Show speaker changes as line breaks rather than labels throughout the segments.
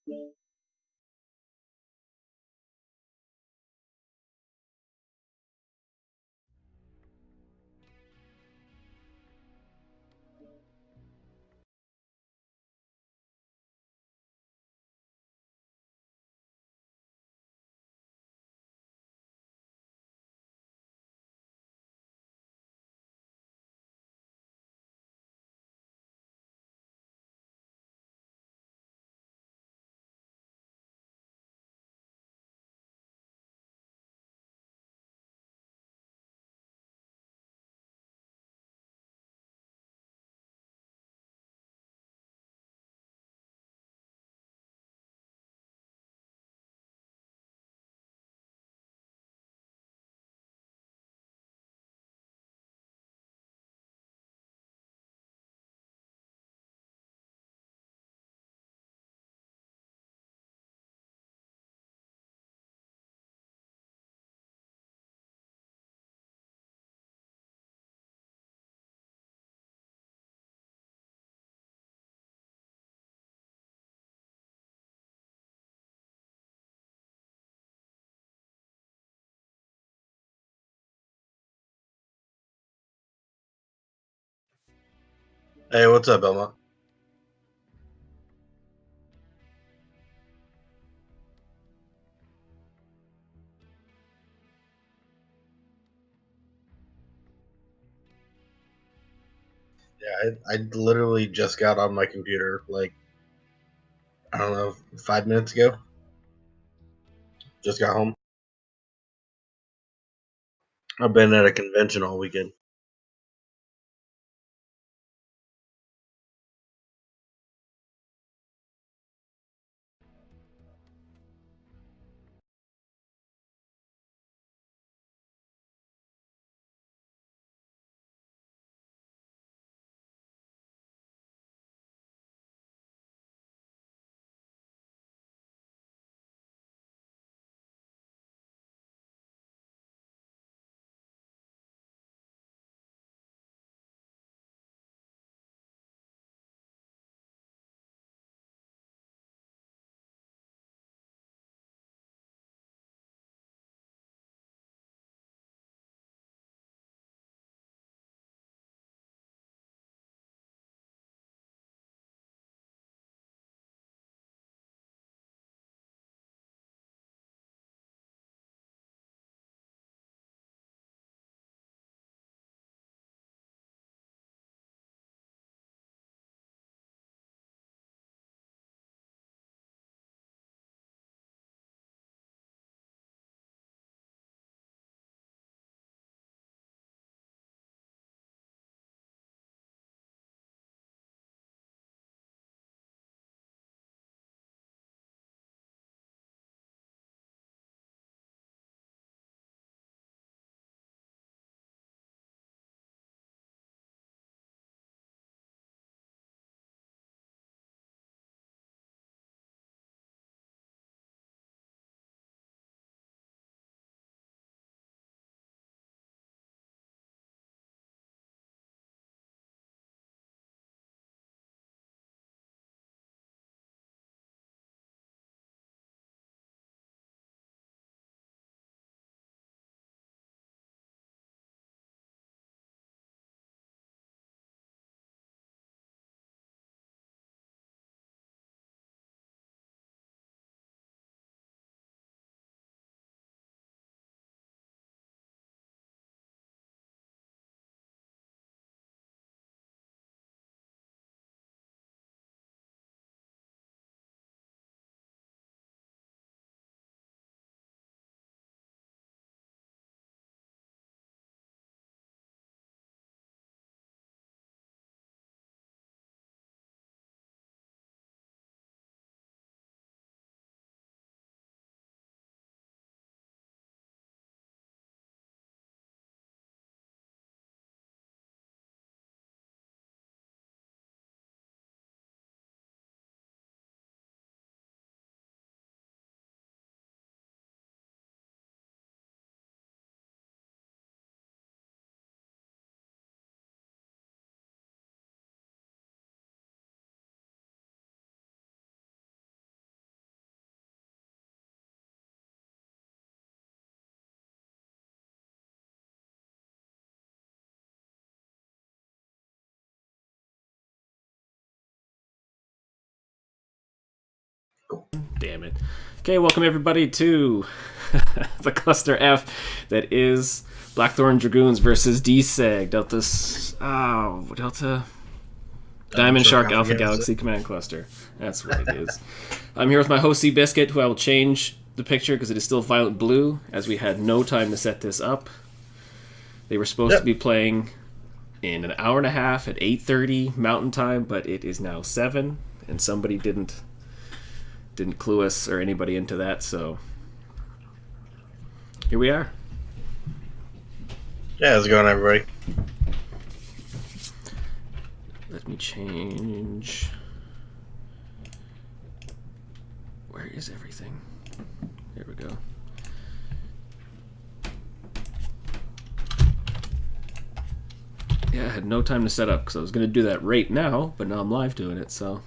Hey, what's up, Belmont? Yeah, I literally just got on my computer, like, I don't know, 5 minutes ago. Just got home. I've been at a convention all weekend. Cool.
Damn it. Okay, welcome everybody to the Cluster F that is Blackthorn Dragoons versus DSAG. Delta Diamond Shark Alpha Galaxy Command Cluster. That's what it is. I'm here with my host Seabiscuit, who I will change the picture because it is still violet blue, as we had no time to set this up. They were supposed to be playing in an hour and a half at 8:30 Mountain Time, but it is now 7, and somebody didn't clue us or anybody into that, so here we are.
Yeah, how's it going, everybody?
Let me change. Where is everything? There we go. Yeah, I had no time to set up because I was going to do that right now, but now I'm live doing it, so.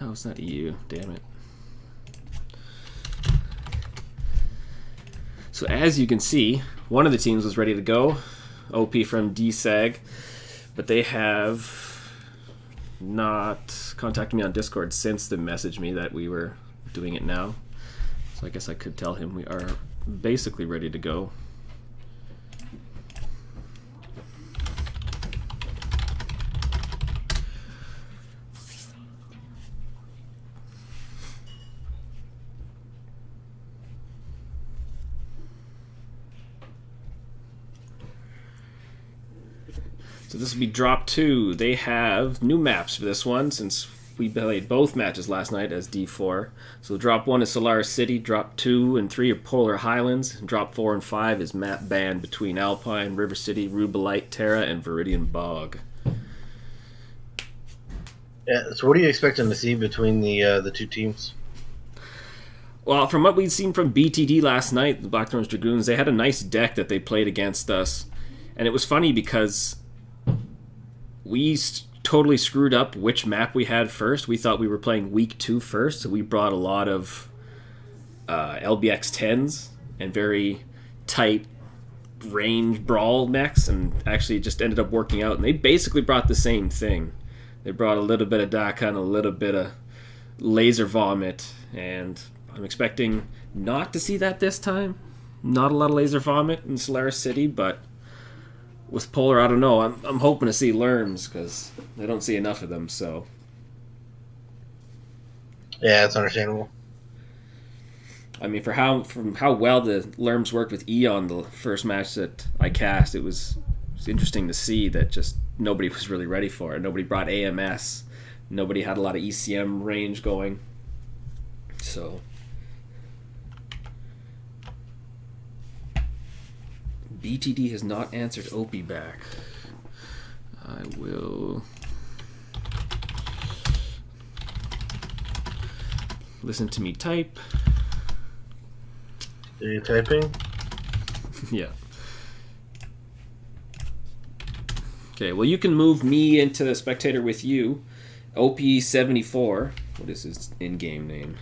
No, it's not EU. Damn it. So as you can see, one of the teams was ready to go, OP from DSAG, but they have not contacted me on Discord since they messaged me that we were doing it now. So I guess I could tell him we are basically ready to go. So this will be drop 2. They have new maps for this one since we played both matches last night as D4. So drop 1 is Solaris City, drop 2 and 3 are Polar Highlands, and drop 4 and 5 is map band between Alpine, River City, Rubelite, Terra, and Viridian Bog.
Yeah, so what are you expecting to see between the two teams?
Well, from what we'd seen from BTD last night, the Blackthorn Dragoons, they had a nice deck that they played against us. And it was funny because we totally screwed up which map we had first. We thought we were playing week 2 first, so we brought a lot of LBX 10s and very tight range brawl mechs, and actually it just ended up working out. And they basically brought the same thing. They brought a little bit of Dakan, a little bit of Laser Vomit, and I'm expecting not to see that this time. Not a lot of Laser Vomit in Solaris City, but with Polar, I don't know. I'm hoping to see Lerms because I don't see enough of them. So
yeah, it's understandable.
I mean, from how well the Lerms worked with Eon the first match that I cast, it was interesting to see that just nobody was really ready for it. Nobody brought AMS. Nobody had a lot of ECM range going. So BTD has not answered Opie back. I will listen to me type.
Are you typing?
Yeah. Okay, well you can move me into the spectator with you. OP74. What is his in-game name?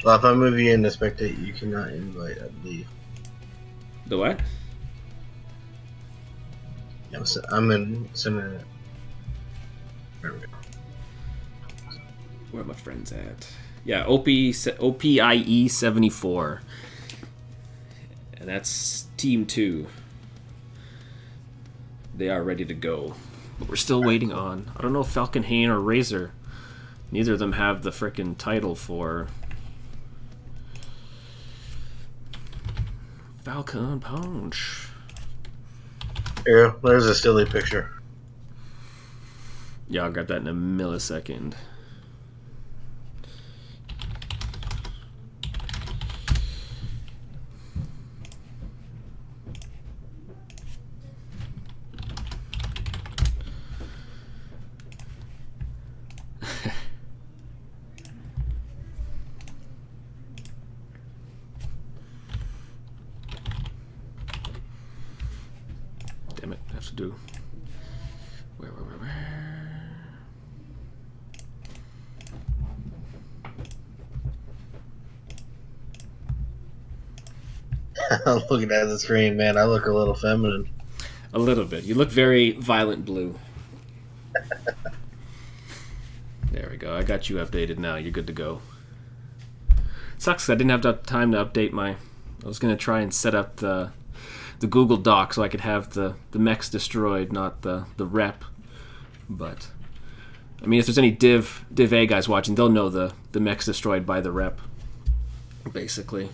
Well, if I move you into spectate, you cannot invite, I believe.
The what?
Yeah, I'm in sending it. There we go.
Where are my friends at? Yeah, OPIE 74. And that's Team 2. They are ready to go. But we're still waiting on. I don't know if Falcon Hane or Razor. Neither of them have the frickin' title for Falcon Punch.
Here, there's a silly picture.
Yeah, I'll grab that in a millisecond. Damn it, I have to do. Where?
I'm looking at the screen, man. I look a little feminine.
A little bit. You look very violent blue. we go. I got you updated now. You're good to go. Sucks 'cause I didn't have time to update my... I was going to try and set up the Google Doc so I could have the mechs destroyed, not the rep. But, I mean, if there's any Div A guys watching, they'll know the mechs destroyed by the rep, basically.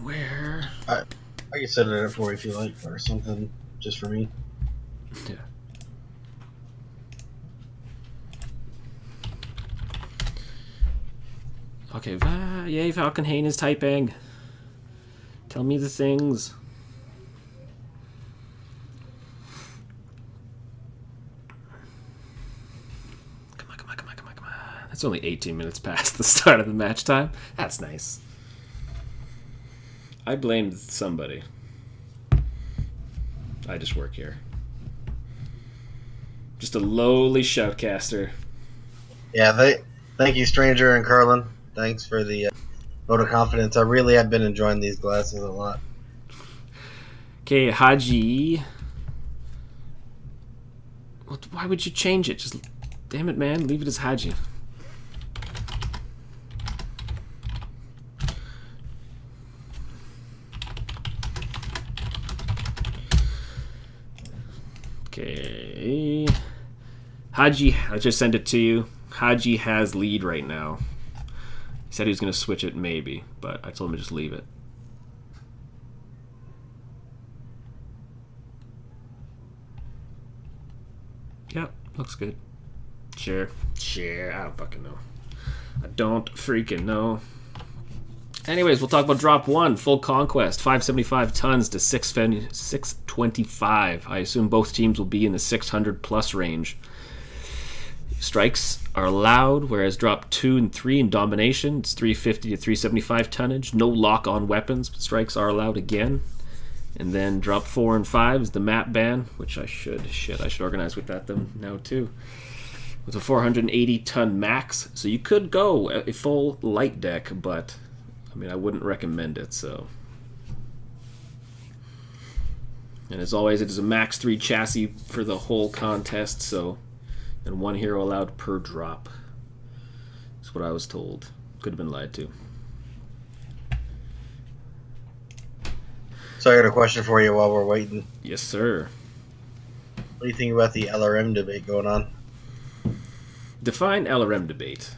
Where?
I can set it up for you if you like, or something, just for me.
Yeah. Okay, yay, Valkenhayn is typing. Tell me the things. Come on. That's only 18 minutes past the start of the match time. That's nice. I blamed somebody. I just work here. Just a lowly shoutcaster.
Yeah, thank you, Stranger and Carlin. Thanks for the vote of confidence. I really have been enjoying these glasses a lot.
Okay, Haji. Why would you change it? Just, damn it, man. Leave it as Haji. Okay. Haji, I just sent it to you. Haji has lead right now. He said he was going to switch it maybe, but I told him to just leave it. Yep, looks good. Sure. I don't fucking know. I don't freaking know. Anyways, we'll talk about drop 1, full conquest, 575 tons to 625. I assume both teams will be in the 600 plus range. Strikes are allowed, whereas drop 2 and 3 in domination, it's 350 to 375 tonnage. No lock-on weapons, but strikes are allowed again. And then drop 4 and 5 is the map ban, which I should organize with that now too. With a 480 ton max, so you could go a full light deck, but I mean I wouldn't recommend it. So, and as always, it is a max 3 chassis for the whole contest. So. And 1 hero allowed per drop. That's what I was told. Could have been lied to.
So I got a question for you while we're waiting.
Yes, sir.
What do you think about the LRM debate going on?
Define LRM debate.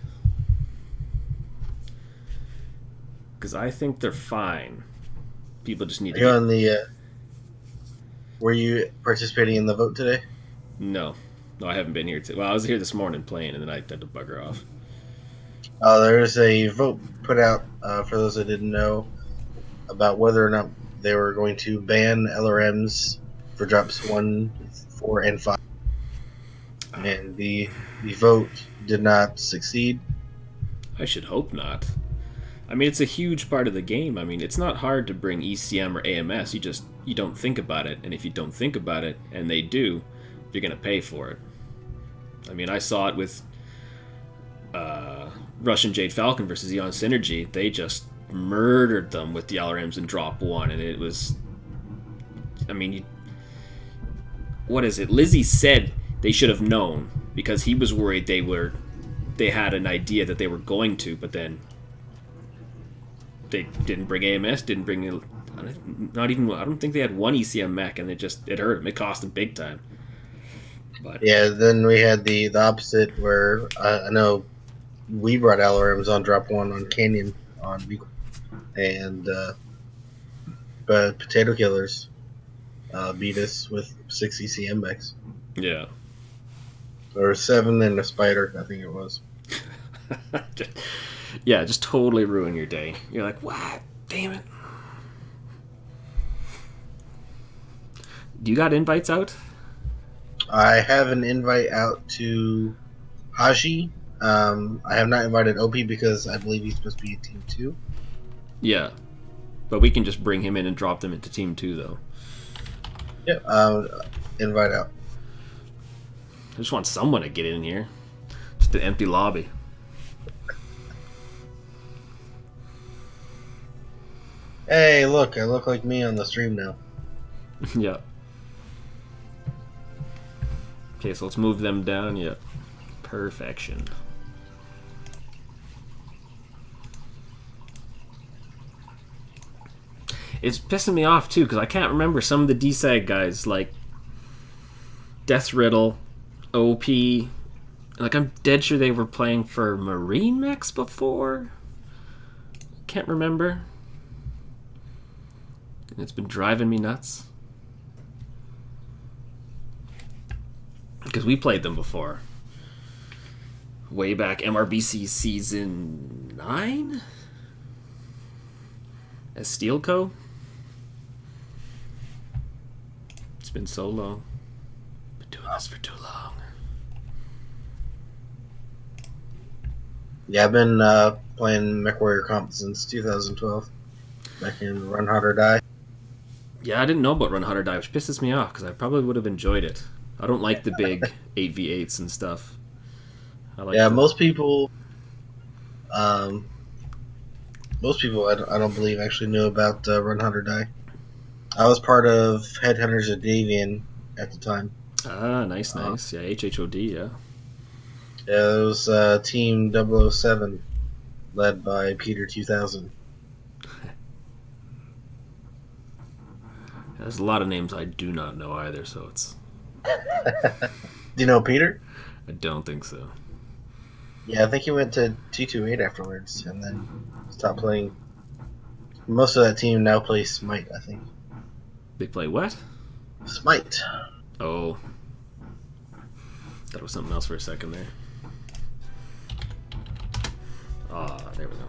Because I think they're fine. People just need to...
On the, were you participating in the vote today?
No, I haven't been here. Well, I was here this morning playing, and then I had to bugger off.
There's a vote put out, for those that didn't know, about whether or not they were going to ban LRMs for drops 1, 4, and 5. And the vote did not succeed.
I should hope not. I mean, it's a huge part of the game. I mean, it's not hard to bring ECM or AMS. You don't think about it, and if you don't think about it, and they do, you're going to pay for it. I mean, I saw it with Russian Jade Falcon versus Eon Synergy. They just murdered them with the LRMs in drop 1, and it was... I mean, what is it? Lizzie said they should have known, because he was worried they had an idea that they were going to, but then they didn't bring AMS, didn't bring... Not even... I don't think they had one ECM mech, and it hurt them. It cost them big time. But
yeah, then we had the opposite, where I know we brought LRMs on drop 1 on Canyon on Beagle, and but Potato Killers beat us with 6 ECM mechs.
Yeah.
Or 7 and a spider, I think it was.
Yeah, just totally ruin your day. You're like, what? Damn it. Do you got invites out?
I have an invite out to Haji. I have not invited OP because I believe he's supposed to be in Team 2.
Yeah. But we can just bring him in and drop them into Team 2, though.
Yeah, invite out.
I just want someone to get in here. Just an empty lobby.
Hey, look, I look like me on the stream now.
Yeah. Okay, so let's move them down. Yep. Perfection. It's pissing me off too because I can't remember some of the DSAG guys like Death Riddle, OP. Like I'm dead sure they were playing for Marine Mechs before. Can't remember. And it's been driving me nuts because we played them before. Way back MRBC season 9 as Steel Co. It's been so long. Been doing this for too long.
Yeah, I've been playing MechWarrior Comp since 2012. Back in Run Hard or Die.
Yeah, I didn't know about Run Hard or Die, which pisses me off because I probably would have enjoyed it. I don't like the big 8v8s and stuff.
Most people, I don't believe actually knew about Run Hard or Die. I was part of Headhunters of Davian at the time.
Ah, nice. Yeah, HHOD, yeah.
Yeah, it was Team 007, led by Peter 2000.
There's a lot of names I do not know either, so it's...
Do you know Peter?
I don't think so.
Yeah, I think he went to T28 afterwards, and then stopped playing. Most of that team now plays Smite, I think.
They play what?
Smite.
Oh. Thought it was something else for a second there. Ah, there we go.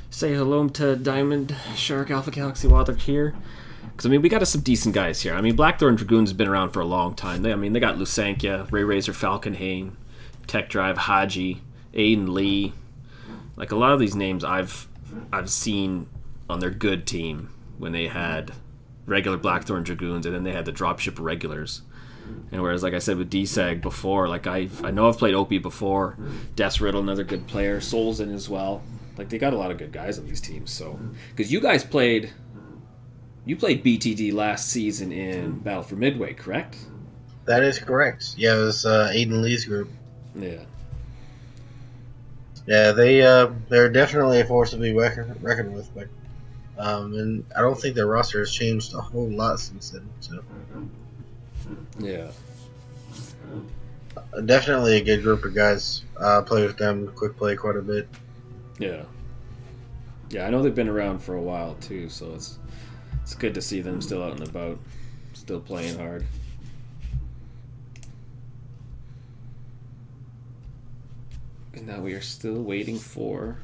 Say hello to Diamond Shark Alpha Galaxy while they're here. Because, I mean, we got some decent guys here. I mean, Blackthorn Dragoons have been around for a long time. They got Lusankia, Ray Razor, Falcon Hane, Tech Drive, Haji, Aiden Lee. Like, a lot of these names I've seen on their good team when they had regular Blackthorn Dragoons and then they had the dropship regulars. And whereas, like I said, with DSAG before, like I know I've played Opie before, Death Riddle, another good player, Souls in as well. Like, they got a lot of good guys on these teams. So, because you guys played BTD last season in Battle for Midway, correct?
That is correct. Yeah, it was Aiden Lee's group.
Yeah.
Yeah, they're definitely a force to be reckoned with, but and I don't think their roster has changed a whole lot since then. So
Yeah.
Definitely a good group of guys. Play with them, quick play quite a bit.
Yeah. Yeah, I know they've been around for a while too, so it's good to see them still out and about, still playing hard. And now we are still waiting for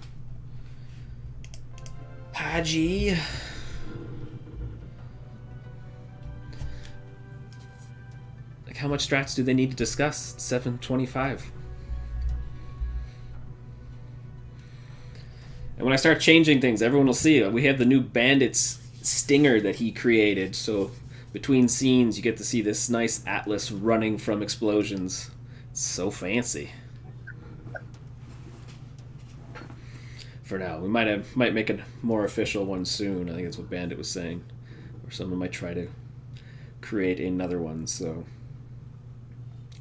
Haji. Like, how much strats do they need to discuss? 725. And when I start changing things, everyone will see it. We have the new Bandit's stinger that he created. So between scenes, you get to see this nice Atlas running from explosions. It's so fancy. For now, we might make a more official one soon. I think that's what Bandit was saying, or someone might try to create another one. So,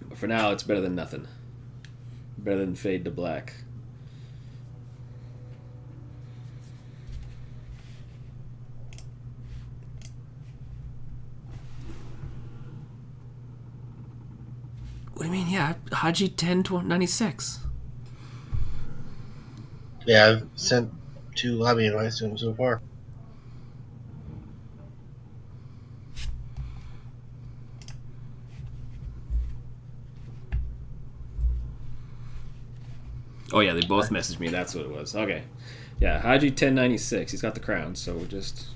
but for now, it's better than nothing. Better than Fade to Black. What do you mean? Yeah, Haji 1096.
Yeah, I've sent 2 lobby invites to him so far.
Oh yeah, they both messaged me. That's what it was. Okay, yeah, Haji 1096. He's got the crown, so we're just.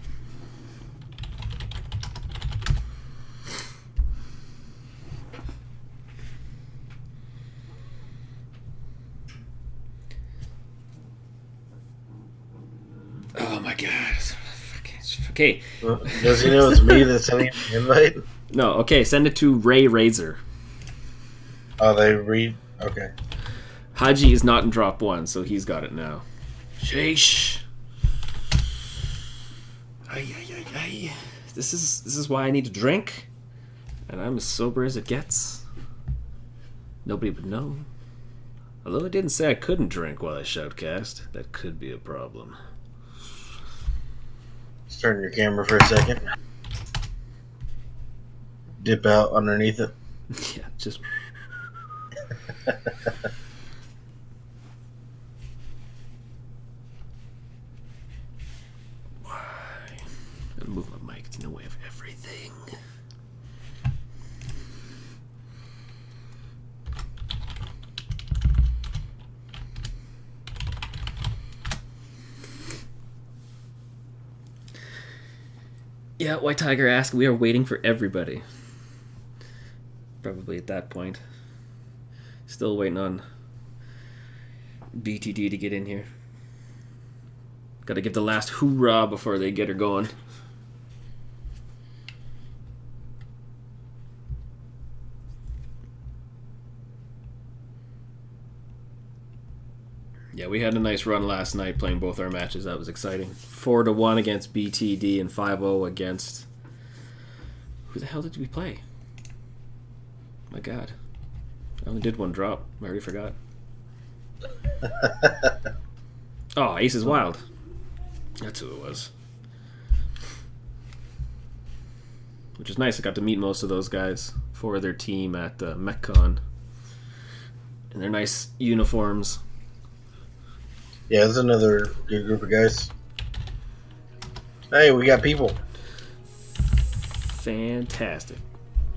Oh my god. Okay.
Does he know it's me that's sending him the invite?
No, okay, send it to Ray Razor.
Oh, they read? Okay.
Haji is not in drop 1, so he's got it now. Sheesh. Ay, ay, ay, ay. This is why I need to drink, and I'm as sober as it gets. Nobody would know. Although I didn't say I couldn't drink while I shoutcast. That could be a problem.
Let's turn your camera for a second. Dip out underneath it.
Yeah, just... Gotta move my mic. It's in the way of everything. Yeah, White Tiger asked, we are waiting for everybody. Probably at that point. Still waiting on BTD to get in here. Gotta give the last hoorah before they get her going. Yeah, we had a nice run last night playing both our matches. That was exciting. 4-1 against BTD and 5-0 against... Who the hell did we play? My God. I only did one drop. I already forgot. Oh, Ace is Wild. That's who it was. Which is nice. I got to meet most of those guys for their team at MechCon. And their nice uniforms.
Yeah, there's another good group of guys. Hey, we got people.
Fantastic.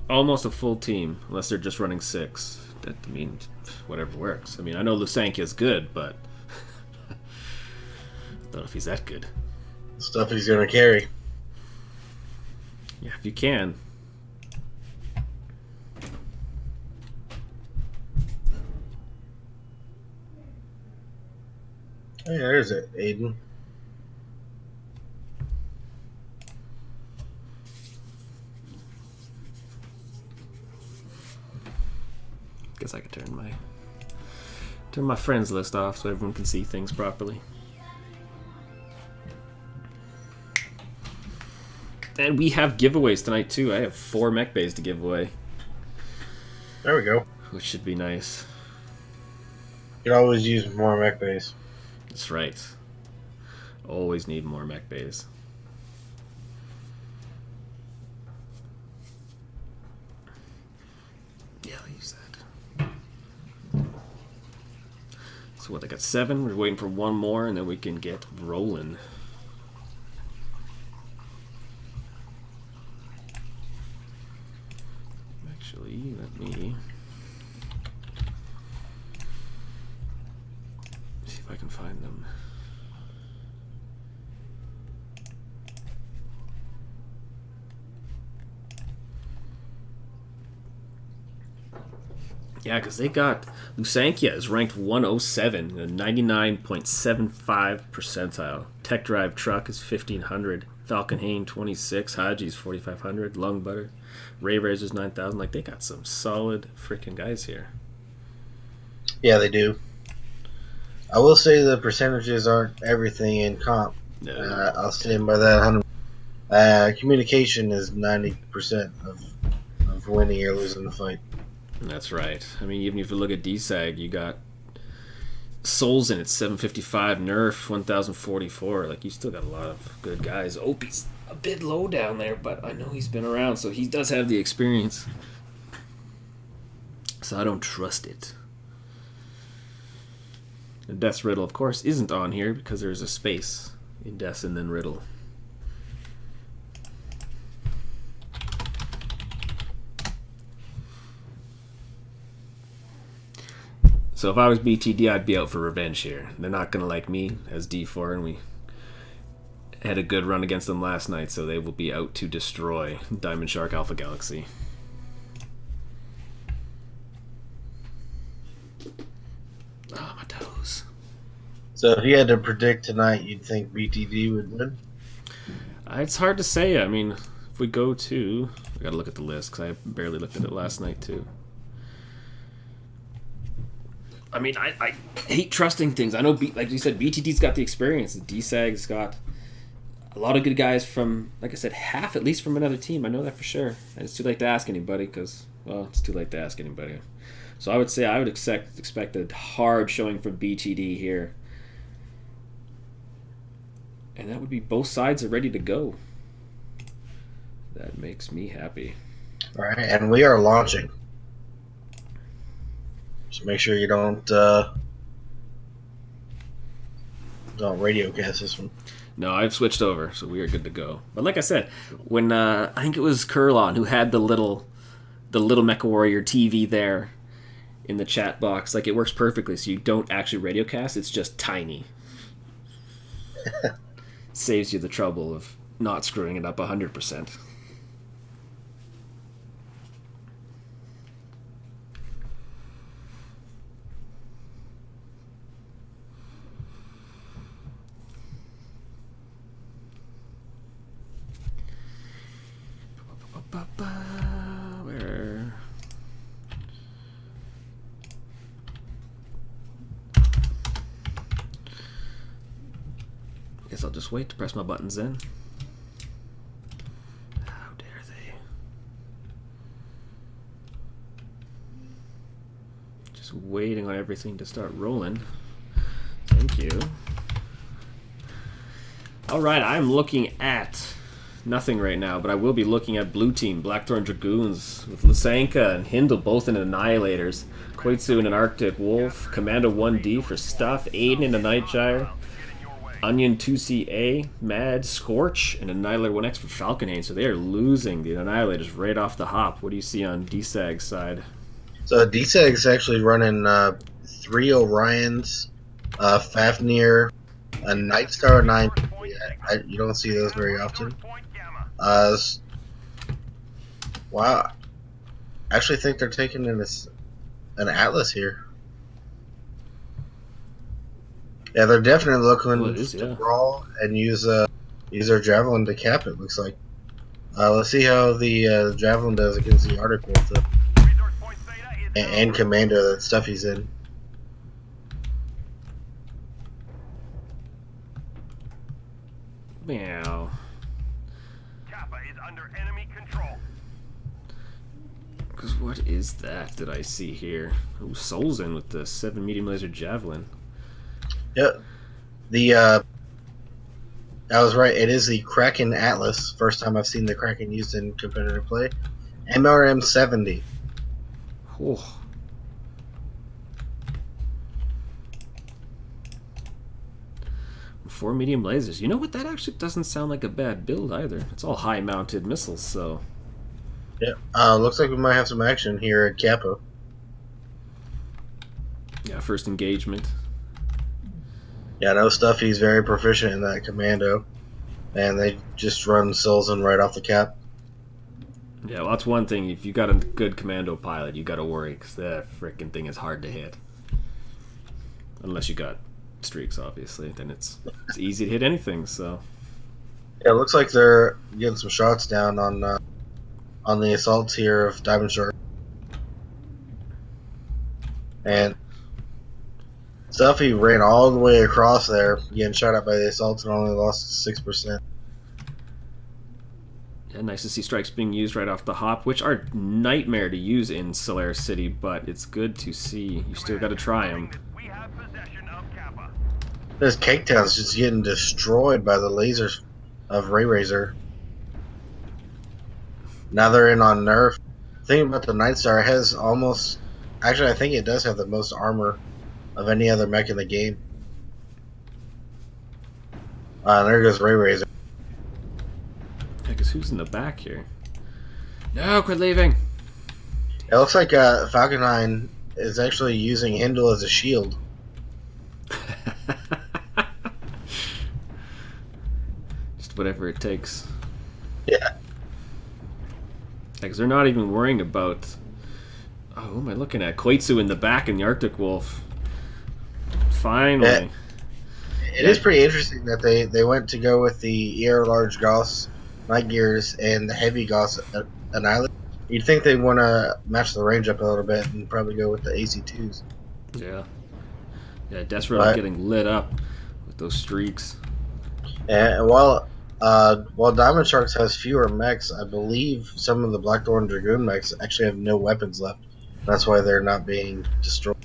Almost a full team, unless they're just running 6. That, I mean, whatever works. I mean, I know Lusankia's good, but I don't know if he's that good.
Stuff he's gonna carry.
Yeah, if you can.
Hey, there's it, Aiden.
Guess I could turn my friends list off so everyone can see things properly. And we have giveaways tonight too. I have 4 mech bays to give away.
There we go.
Which should be nice.
You can always use more mech bays.
That's right. Always need more mech bays. Yeah, I'll use that. So what, I got 7. We're waiting for 1 more and then we can get rolling. Actually, let me see if I can find them. Yeah, because they got... Lusankia is ranked 107, a 99.75 percentile. Tech Drive Truck is 1500. Falcon Hane 26. Haji's 4500. Lung Butter. Ray Razor's 9000. Like, they got some solid freaking guys here.
Yeah, they do. I will say the percentages aren't everything in comp.
No.
I'll stand by that 100%. Communication is 90% of winning or losing the fight.
That's right. I mean, even if you look at DSAG, you got Souls in it, 755, Nerf, 1044. Like, you still got a lot of good guys. Opie's a bit low down there, but I know he's been around, so he does have the experience. So I don't trust it. And Death's Riddle, of course, isn't on here because there's a space in Death and then Riddle. So if I was BTD, I'd be out for revenge here. They're not going to like me as D4, and we had a good run against them last night, so they will be out to destroy Diamond Shark Alpha Galaxy. Oh, my toes.
So if you had to predict tonight, you'd think BTD would win?
It's hard to say. I mean, if we go to... I got to look at the list, because I barely looked at it last night, too. I mean, I hate trusting things. I know, like you said, BTD's got the experience. DSAG's got a lot of good guys from, like I said, half at least from another team. I know that for sure. And it's too late to ask anybody because, well, it's too late to ask anybody. So I would say I would expect a hard showing from BTD here. And that would be both sides are ready to go. That makes me happy.
All right, and we are launching. Just make sure you don't radio cast this one.
No, I've switched over, so we are good to go. But like I said, when I think it was Curlon who had the little MechWarrior TV there in the chat box, like it works perfectly. So you don't actually radio cast; it's just tiny. Saves you the trouble of not screwing it up 100%. Where? Guess I'll just wait to press my buttons in. How dare they? Just waiting on everything to start rolling. Thank you. Alright, I'm looking at nothing right now, but I will be looking at blue team, Blackthorn Dragoons, with Lysanka and Hindle both in Annihilators, Koitsu in an Arctic Wolf, Commando 1D for Stuff, Aiden in a Nightgyre, Onion 2CA, Mad, Scorch, and Annihilator 1X for Falconhane, so they are losing the Annihilators right off the hop. What do you see on DSAG's side?
So DSAG's actually running 3 Orions, Fafnir, a Nightstar 9. You don't see those very often. Wow. I actually think they're taking an Atlas here. Yeah, they're definitely looking to brawl and use their Javelin to cap it, looks like. Let's see how the Javelin does against the Arctic Wolf and Commando, that stuff he's in.
Meow.
Kappa is under enemy control.
Because what is that I see here? Ooh, Soul's in with the 7 medium laser javelin.
Yep. I was right. It is the Kraken Atlas. First time I've seen the Kraken used in competitive play. MRM 70.
Oh. Four medium lasers. You know what? That actually doesn't sound like a bad build either. It's all high-mounted missiles, so...
Yeah. Looks like we might have some action here at Capo.
Yeah, first engagement.
Yeah, no stuff. He's very proficient in that Commando. And they just run Sulzin right off the cap.
Yeah, well, that's one thing. If you got a good Commando pilot, you got to worry, because that frickin' thing is hard to hit. Unless you got streaks, obviously, then it's easy to hit anything. So
yeah, it looks like they're getting some shots down on the assaults here of Diamond Shark, and Stuffy ran all the way across there, getting shot at by the assaults, and only lost 6%.
Yeah, nice to see strikes being used right off the hop, which are nightmare to use in Solaris City, but it's good to see. You still got to try them.
This Cake Town's just getting destroyed by the lasers of Ray Razor. Now they're in on Nerf. The thing about the Nightstar, it has almost... Actually, I think it does have the most armor of any other mech in the game. There goes Ray Razor.
Yeah, because who's in the back here? No, quit leaving!
It looks like Falconhine is actually using Hindle as a shield.
Just whatever it takes.
Yeah.
Because they're not even worrying about... Oh, who am I looking at? Koitsu in the back in the Arctic Wolf. Finally.
It is pretty interesting that they went to go with the ER Large Gauss Night Gears and the Heavy Gauss Annihilate. You'd think they'd want to match the range up a little bit and probably go with the AC2s.
Yeah. Yeah, Desperate getting lit up with those streaks.
And while While Diamond Sharks has fewer mechs, I believe some of the Blackthorn Dragoon mechs actually have no weapons left. That's why they're not being destroyed.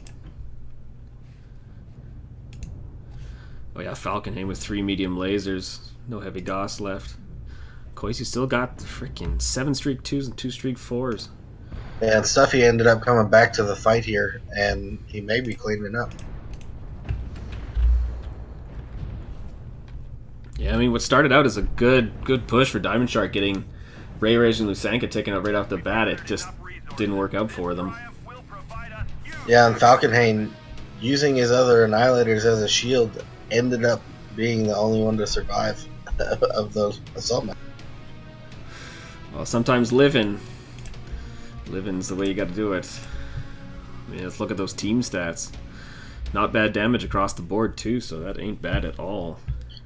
Oh yeah, Falconhain with 3 medium lasers. No heavy DOS left. Koisi still got the freaking 7 streak 2s and 2 streak 4s.
And Stuffy ended up coming back to the fight here, and he may be cleaning up.
Yeah, I mean, what started out as a good push for Diamond Shark, getting Ray Rage and Lusanka taken out right off the bat, it just didn't work out for them.
Yeah, and Falconhain, using his other Annihilators as a shield, ended up being the only one to survive of those assault mechs.
Well, sometimes living's the way you got to do it. I mean, let's look at those team stats. Not bad damage across the board too, so that ain't bad at all.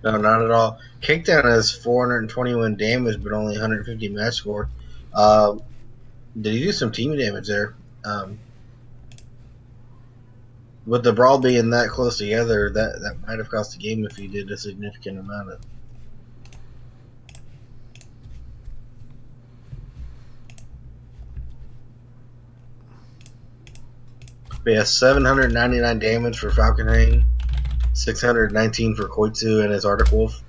No, not at all. Kickdown has 421 damage, but only 150 match score. Did he do some team damage there? With the brawl being that close together, that might have cost the game if he did a significant amount of. But yeah, 799 damage for Falconhain, 619 for Koitsu and his Arctic Wolf.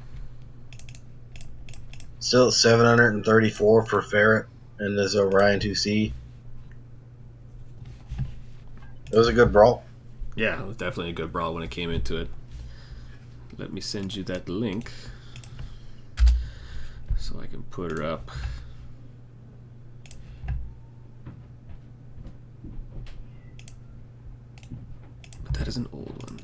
Still 734 for Ferret and his Orion 2C. It was a good brawl.
Yeah, it was definitely a good brawl when it came into it. Let me send you that link so I can put her up. But that is an old one.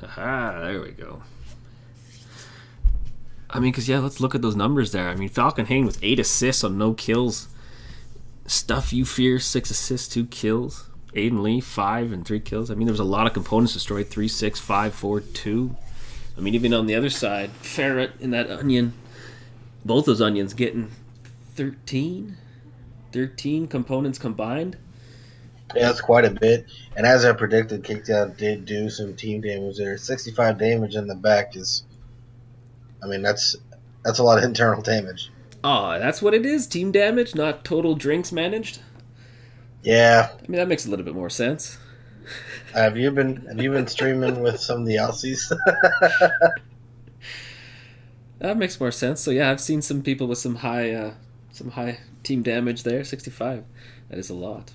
Haha, there we go. I mean, because, yeah, let's look at those numbers there. I mean, Falconhain with 8 assists on no kills. Stuff You Fear, 6 assists, 2 kills. Aiden Lee, 5 and 3 kills. I mean, there was a lot of components destroyed. 3, 6, 5, 4, 2. I mean, even on the other side, Ferret and that Onion, both those Onions getting 13 components combined.
Yeah, that's quite a bit. And as I predicted, Kickdown did do some team damage there. 65 damage in the back is, I mean, that's a lot of internal damage.
Oh, that's what it is? Team damage, not total drinks managed?
Yeah.
I mean, that makes a little bit more sense.
Have you been streaming with some of the Aussies?
That makes more sense. So yeah, I've seen some people with some high team damage there. 65. That is a lot.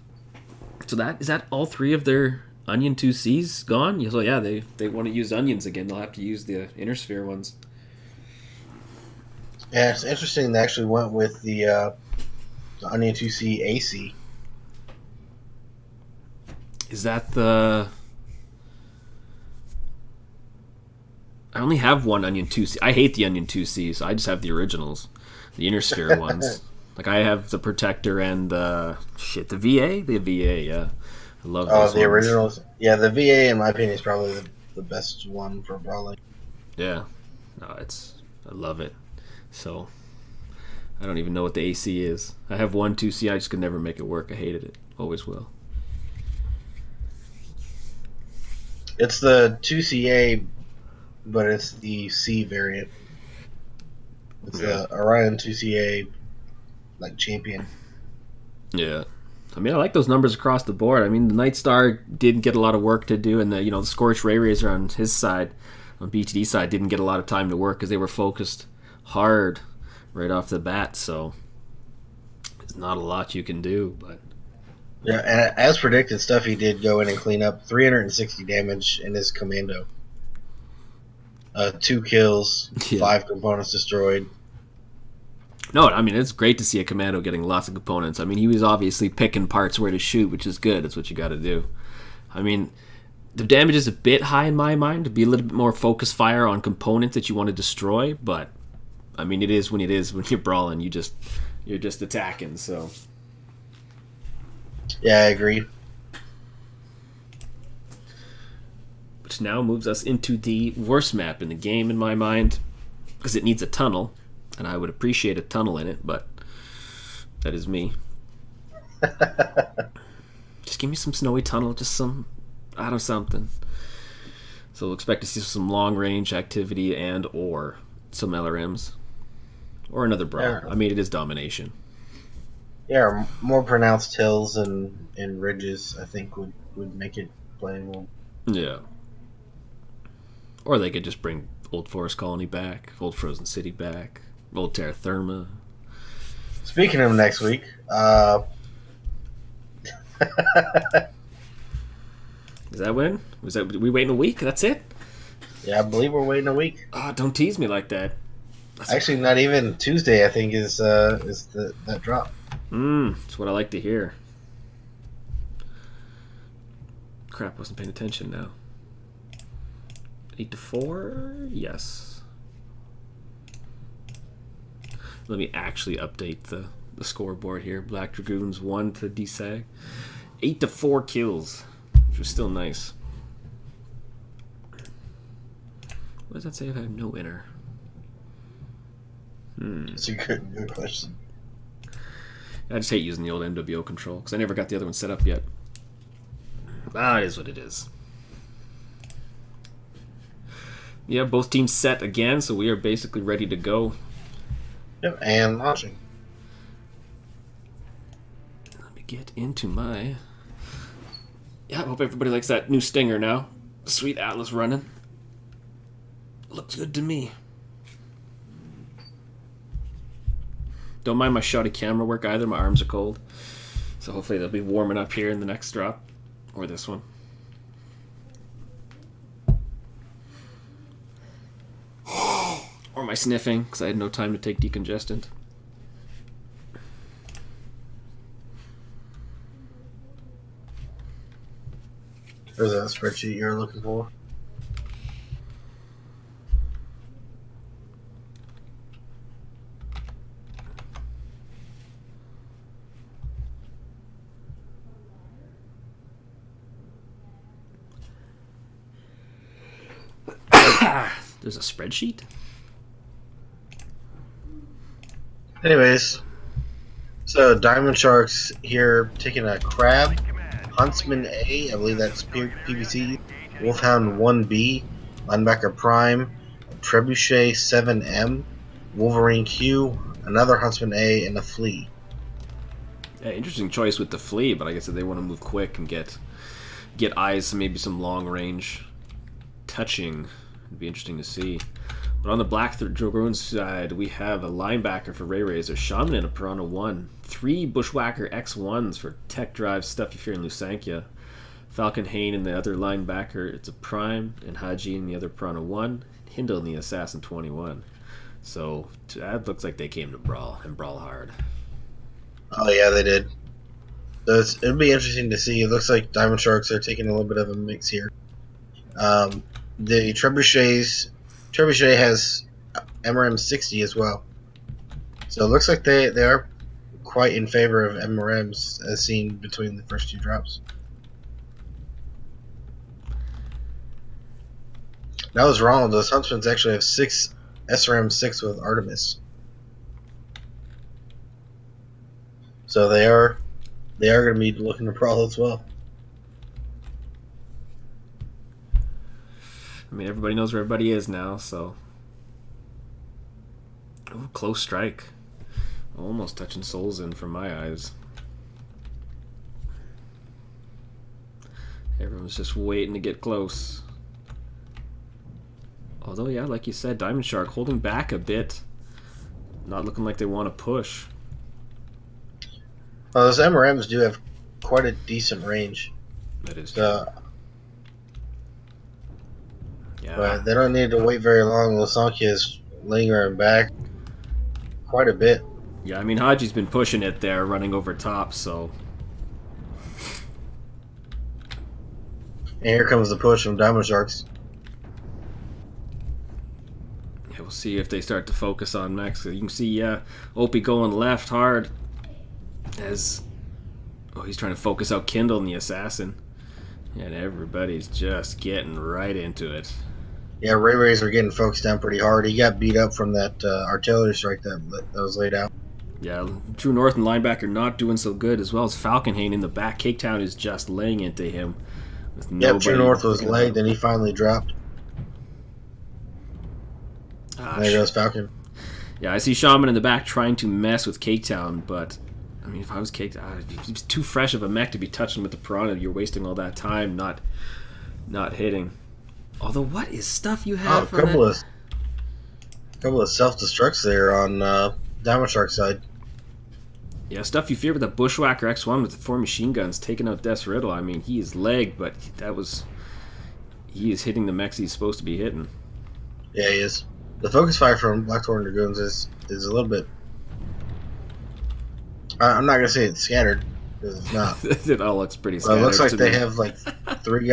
So is that all 3 of their Onion 2Cs gone? So yeah, they want to use Onions again. They'll have to use the Inner Sphere ones.
Yeah, it's interesting they actually went with the Onion 2C AC.
Is that the... I only have one Onion 2C. I hate the Onion 2C, so I just have the originals. The Inner Sphere ones. Like, I have the Protector and the... the VA? The VA, yeah. I love those
the
ones.
originals. Yeah, the VA, in my opinion, is probably the best one for brawling.
Yeah. No, I love it. So, I don't even know what the AC is. I have one 2C, I just could never make it work. I hated it. Always will.
It's the 2CA, but it's the C variant. It's the Orion 2CA, like, champion.
Yeah. I mean, I like those numbers across the board. I mean, the Nightstar didn't get a lot of work to do, and the Scorched Ray Razor on his side, on BTD side, didn't get a lot of time to work because they were focused hard right off the bat, so there's not a lot you can do. But
yeah, and as predicted, Stuffy did go in and clean up 360 damage in his commando. 2 kills, 5 components destroyed.
No, I mean, it's great to see a commando getting lots of components. I mean, he was obviously picking parts where to shoot, which is good. That's what you got to do. I mean, the damage is a bit high in my mind, to be a little bit more focus fire on components that you want to destroy, but I mean, it is when you're brawling, you're just attacking, so.
Yeah, I agree.
Which now moves us into the worst map in the game, in my mind, because it needs a tunnel, and I would appreciate a tunnel in it, but that is me. Just give me some snowy tunnel, just something. So we'll expect to see some long-range activity and or some LRMs. Or another brawl.
Yeah.
I mean, it is domination.
Yeah, more pronounced hills and ridges, I think, would make it playable.
Yeah. Or they could just bring Old Forest Colony back, Old Frozen City back, Old Terra Therma.
Speaking of next week,
Is that when? Was that we waiting a week? That's it?
yeah, I believe we're waiting a week.
Oh, don't tease me like that.
Actually, not even Tuesday. I think is that drop.
That's what I like to hear. Crap, wasn't paying attention now. 8-4, yes. Let me actually update the scoreboard here. Black Dragoons 1 to DSAG. 8-4 kills, which was still nice. What does that say if I have no inner?
It's a good question.
I just hate using the old MWO control because I never got the other one set up yet. Ah, it is what it is. Yeah, both teams set again, so we are basically ready to go.
Yep, and launching.
Let me get into my... Yeah, I hope everybody likes that new Stinger now. Sweet Atlas running. Looks good to me. Don't mind my shoddy camera work either. My arms are cold. So hopefully they'll be warming up here in the next drop. Or this one. Or my sniffing, because I had no time to take decongestant.
Is that spreadsheet you're looking for?
There's a spreadsheet?
Anyways, so Diamond Sharks here taking a Crab, Huntsman A, I believe that's PVC, Wolfhound 1B, Linebacker Prime, Trebuchet 7M, Wolverine Q, another Huntsman A, and a Flea.
Yeah, interesting choice with the Flea, but I guess if they want to move quick and get eyes, maybe some long range touching, it'd be interesting to see. But on the Black Dragoon side, we have a linebacker for Ray Razor, Shaman and a Piranha 1, 3 Bushwhacker X1s for tech drive stuff if you're in Lusankia, Falcon Hane and the other linebacker, it's a Prime, and Haji and the other Piranha 1, Hindle and the Assassin 21. So that looks like they came to brawl, and brawl hard.
Oh yeah, they did. So it'd be interesting to see. It looks like Diamond Sharks are taking a little bit of a mix here. The Trebuchet has MRM 60 as well. So it looks like they are quite in favor of MRMs as seen between the first two drops. That was wrong. Those Huntsmans actually have 6 SRM 6 with Artemis. So they are going to be looking to brawl as well.
I mean, everybody knows where everybody is now, so... Oh, close strike. Almost touching souls in from my eyes. Everyone's just waiting to get close. Although, yeah, like you said, Diamond Shark holding back a bit. Not looking like they want to push.
Well, those MRMs do have quite a decent range.
That is true. Yeah.
But they don't need to wait very long. Lusankia is lingering back quite a bit.
Yeah, I mean, Haji's been pushing it there, running over top, so...
And here comes the push from Diamond Sharks.
Yeah, we'll see if they start to focus on Max. You can see, Opie going left hard as... Oh, he's trying to focus out Kindle and the Assassin. And everybody's just getting right into it.
Yeah, Ray Rays are getting focused down pretty hard. He got beat up from that artillery strike that was laid out.
Yeah, True North and linebacker not doing so good, as well as Falconhane in the back. Caketown is just laying into him. With
Yep, True North was legged and he finally dropped. There goes Falcon.
Yeah, I see Shaman in the back trying to mess with Cake Town, but I mean, if I was Cake Town, it's too fresh of a mech to be touching with the Piranha. You're wasting all that time not hitting. Although, what is stuff you have?
A couple of self-destructs there on Diamond Shark's side.
Yeah, stuff you fear with the Bushwhacker X1 with the 4 machine guns taking out Des Riddle. I mean, he is legged, but he is hitting the mechs he's supposed to be hitting.
Yeah, he is. The focus fire from Blackthorn Dragoons is a little bit. I'm not gonna say it's scattered because it's not.
It all looks pretty
But
scattered.
it looks like
to
they
me.
have like three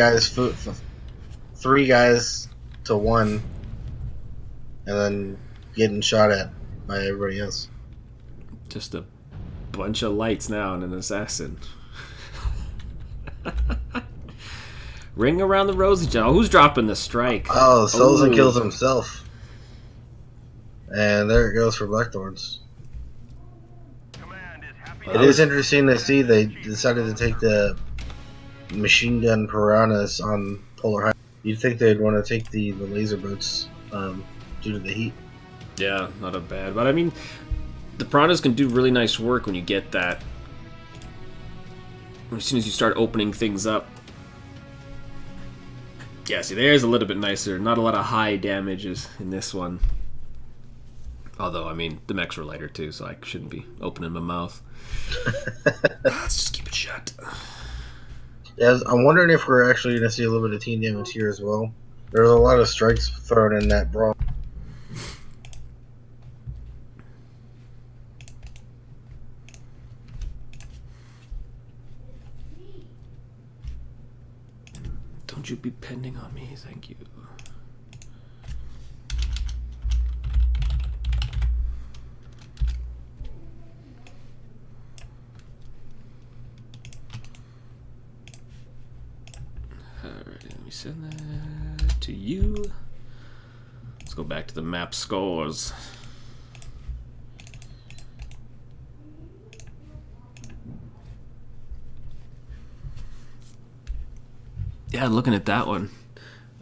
guys to one, and then getting shot at by everybody else.
Just a bunch of lights now and an assassin. Ring around the rosy, Joe. Who's dropping the strike?
Oh, Sullivan
Ooh.
kills himself, and there it goes for Blackthorns.
Command is happy.
It is interesting to see they decided to take the machine gun piranhas on Polar High. You'd think they'd want to take the laser boats due to the heat.
Yeah, not a bad. But I mean, the Piranhas can do really nice work when you get that. As soon as you start opening things up. Yeah, see, there's a little bit nicer. Not a lot of high damages in this one. Although, I mean, the mechs were lighter too, so I shouldn't be opening my mouth. Let's just keep it shut.
Yeah, I'm wondering if we're actually going to see a little bit of team damage here as well. There's a lot of strikes thrown in that brawl.
Don't you be pending on me, thank you. Alright, let me send that to you. Let's go back to the map scores. Yeah, looking at that one,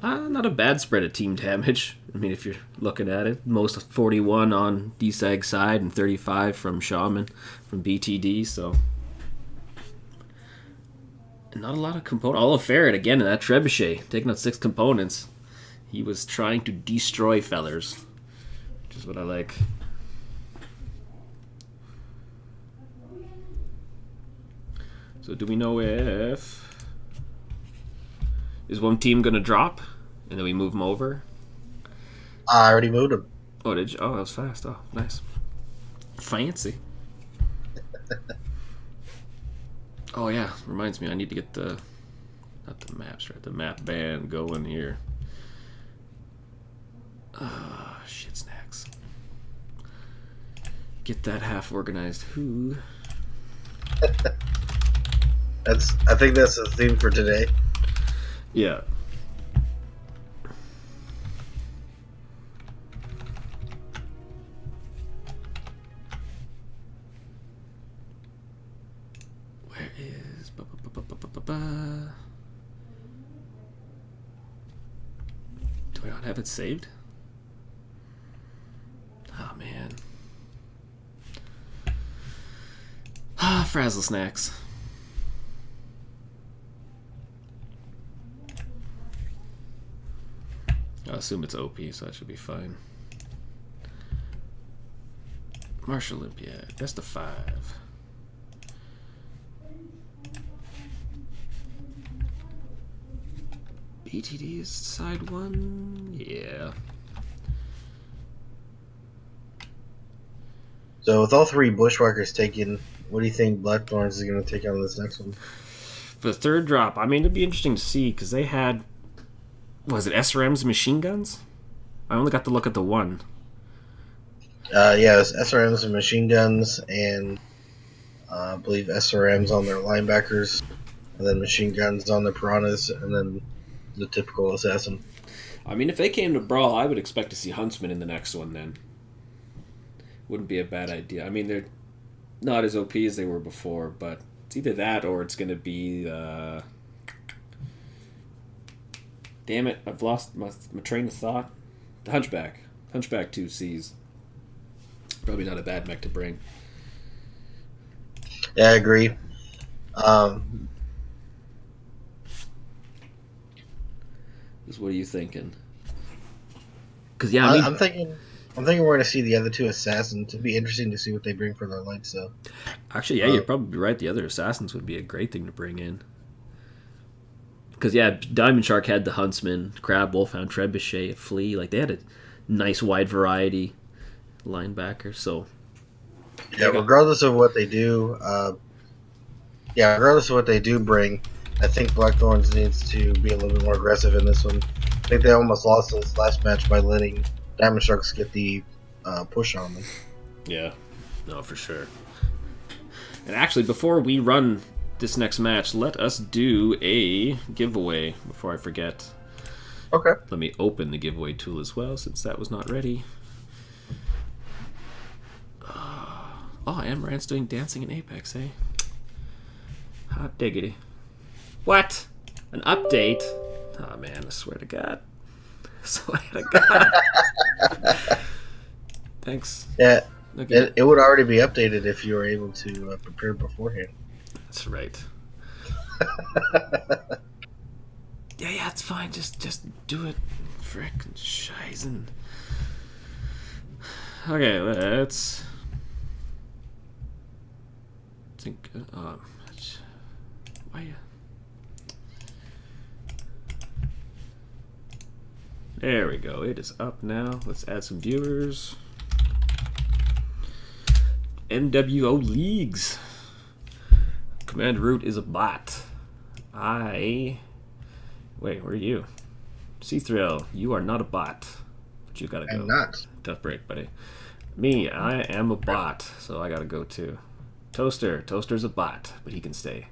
not a bad spread of team damage. I mean, if you're looking at it, most 41 on DSAG side and 35 from Shaman from BTD, so and not a lot of components. All of Ferret again in that trebuchet, taking out 6 components. He was trying to destroy fellers, which is what I like. So do we know if... Is one team going to drop, and then we move them over?
I already moved him.
Oh, did you? Oh, that was fast. Oh, nice. Fancy. Oh, yeah. Reminds me, I need to get the... Not the maps, right? The map band going here. Shit snacks. Get that half organized. Who?
I think that's the theme for today.
Yeah. Where is... Do I not have it saved? Oh, man. Frazzle snacks. I assume it's OP, so that should be fine. Marshall Olympiad, best of 5. BTD is side 1? Yeah.
So with all 3 bushwhackers taken, what do you think Blackthorns is going to take on this next one?
For the third drop, I mean, it'd be interesting to see, because they had... Was it SRM's machine guns? I only got to look at the one.
Yeah, it's SRMs and machine guns, and I believe SRMs on their linebackers, and then machine guns on the piranhas, and then the typical assassin.
I mean, if they came to Brawl, I would expect to see Huntsman in the next one then. Wouldn't be a bad idea. I mean, they're not as OP as they were before, but it's either that or it's going to be... Damn it, I've lost my train of thought. The Hunchback. Hunchback 2Cs. Probably not a bad mech to bring.
Yeah, I agree.
What are you thinking? Because yeah, I mean,
I'm thinking we're going to see the other two assassins. It'd be interesting to see what they bring for their lights, though.
actually, yeah, you're probably right. The other assassins would be a great thing to bring in. Because yeah, Diamond Shark had the Huntsman, Crab, Wolfhound, Trebuchet, Flea. Like they had a nice wide variety linebacker. So
yeah, regardless of what they do, bring, I think Blackthorns needs to be a little bit more aggressive in this one. I think they almost lost this last match by letting Diamond Sharks get the push on them.
yeah, no, for sure. And actually, before we run this next match, let us do a giveaway before I forget.
Okay.
Let me open the giveaway tool as well, since that was not ready. Oh, Amaranth's doing dancing in Apex, eh? Hot diggity. What? An update? Oh man, I swear to God. I swear to God. Thanks.
Yeah.
Okay.
It would already be updated if you were able to prepare beforehand.
That's right. Yeah, it's fine. Just do it. Frickin' shizen. Okay, let's think. Why? There we go. It is up now. Let's add some viewers. MWO Leagues. Command Root is a bot. Wait, where are you? C3L, you are not a bot. But you gotta go.
I'm not.
Tough break, buddy. Me, I am a bot, so I gotta go too. Toaster's a bot, but he can stay.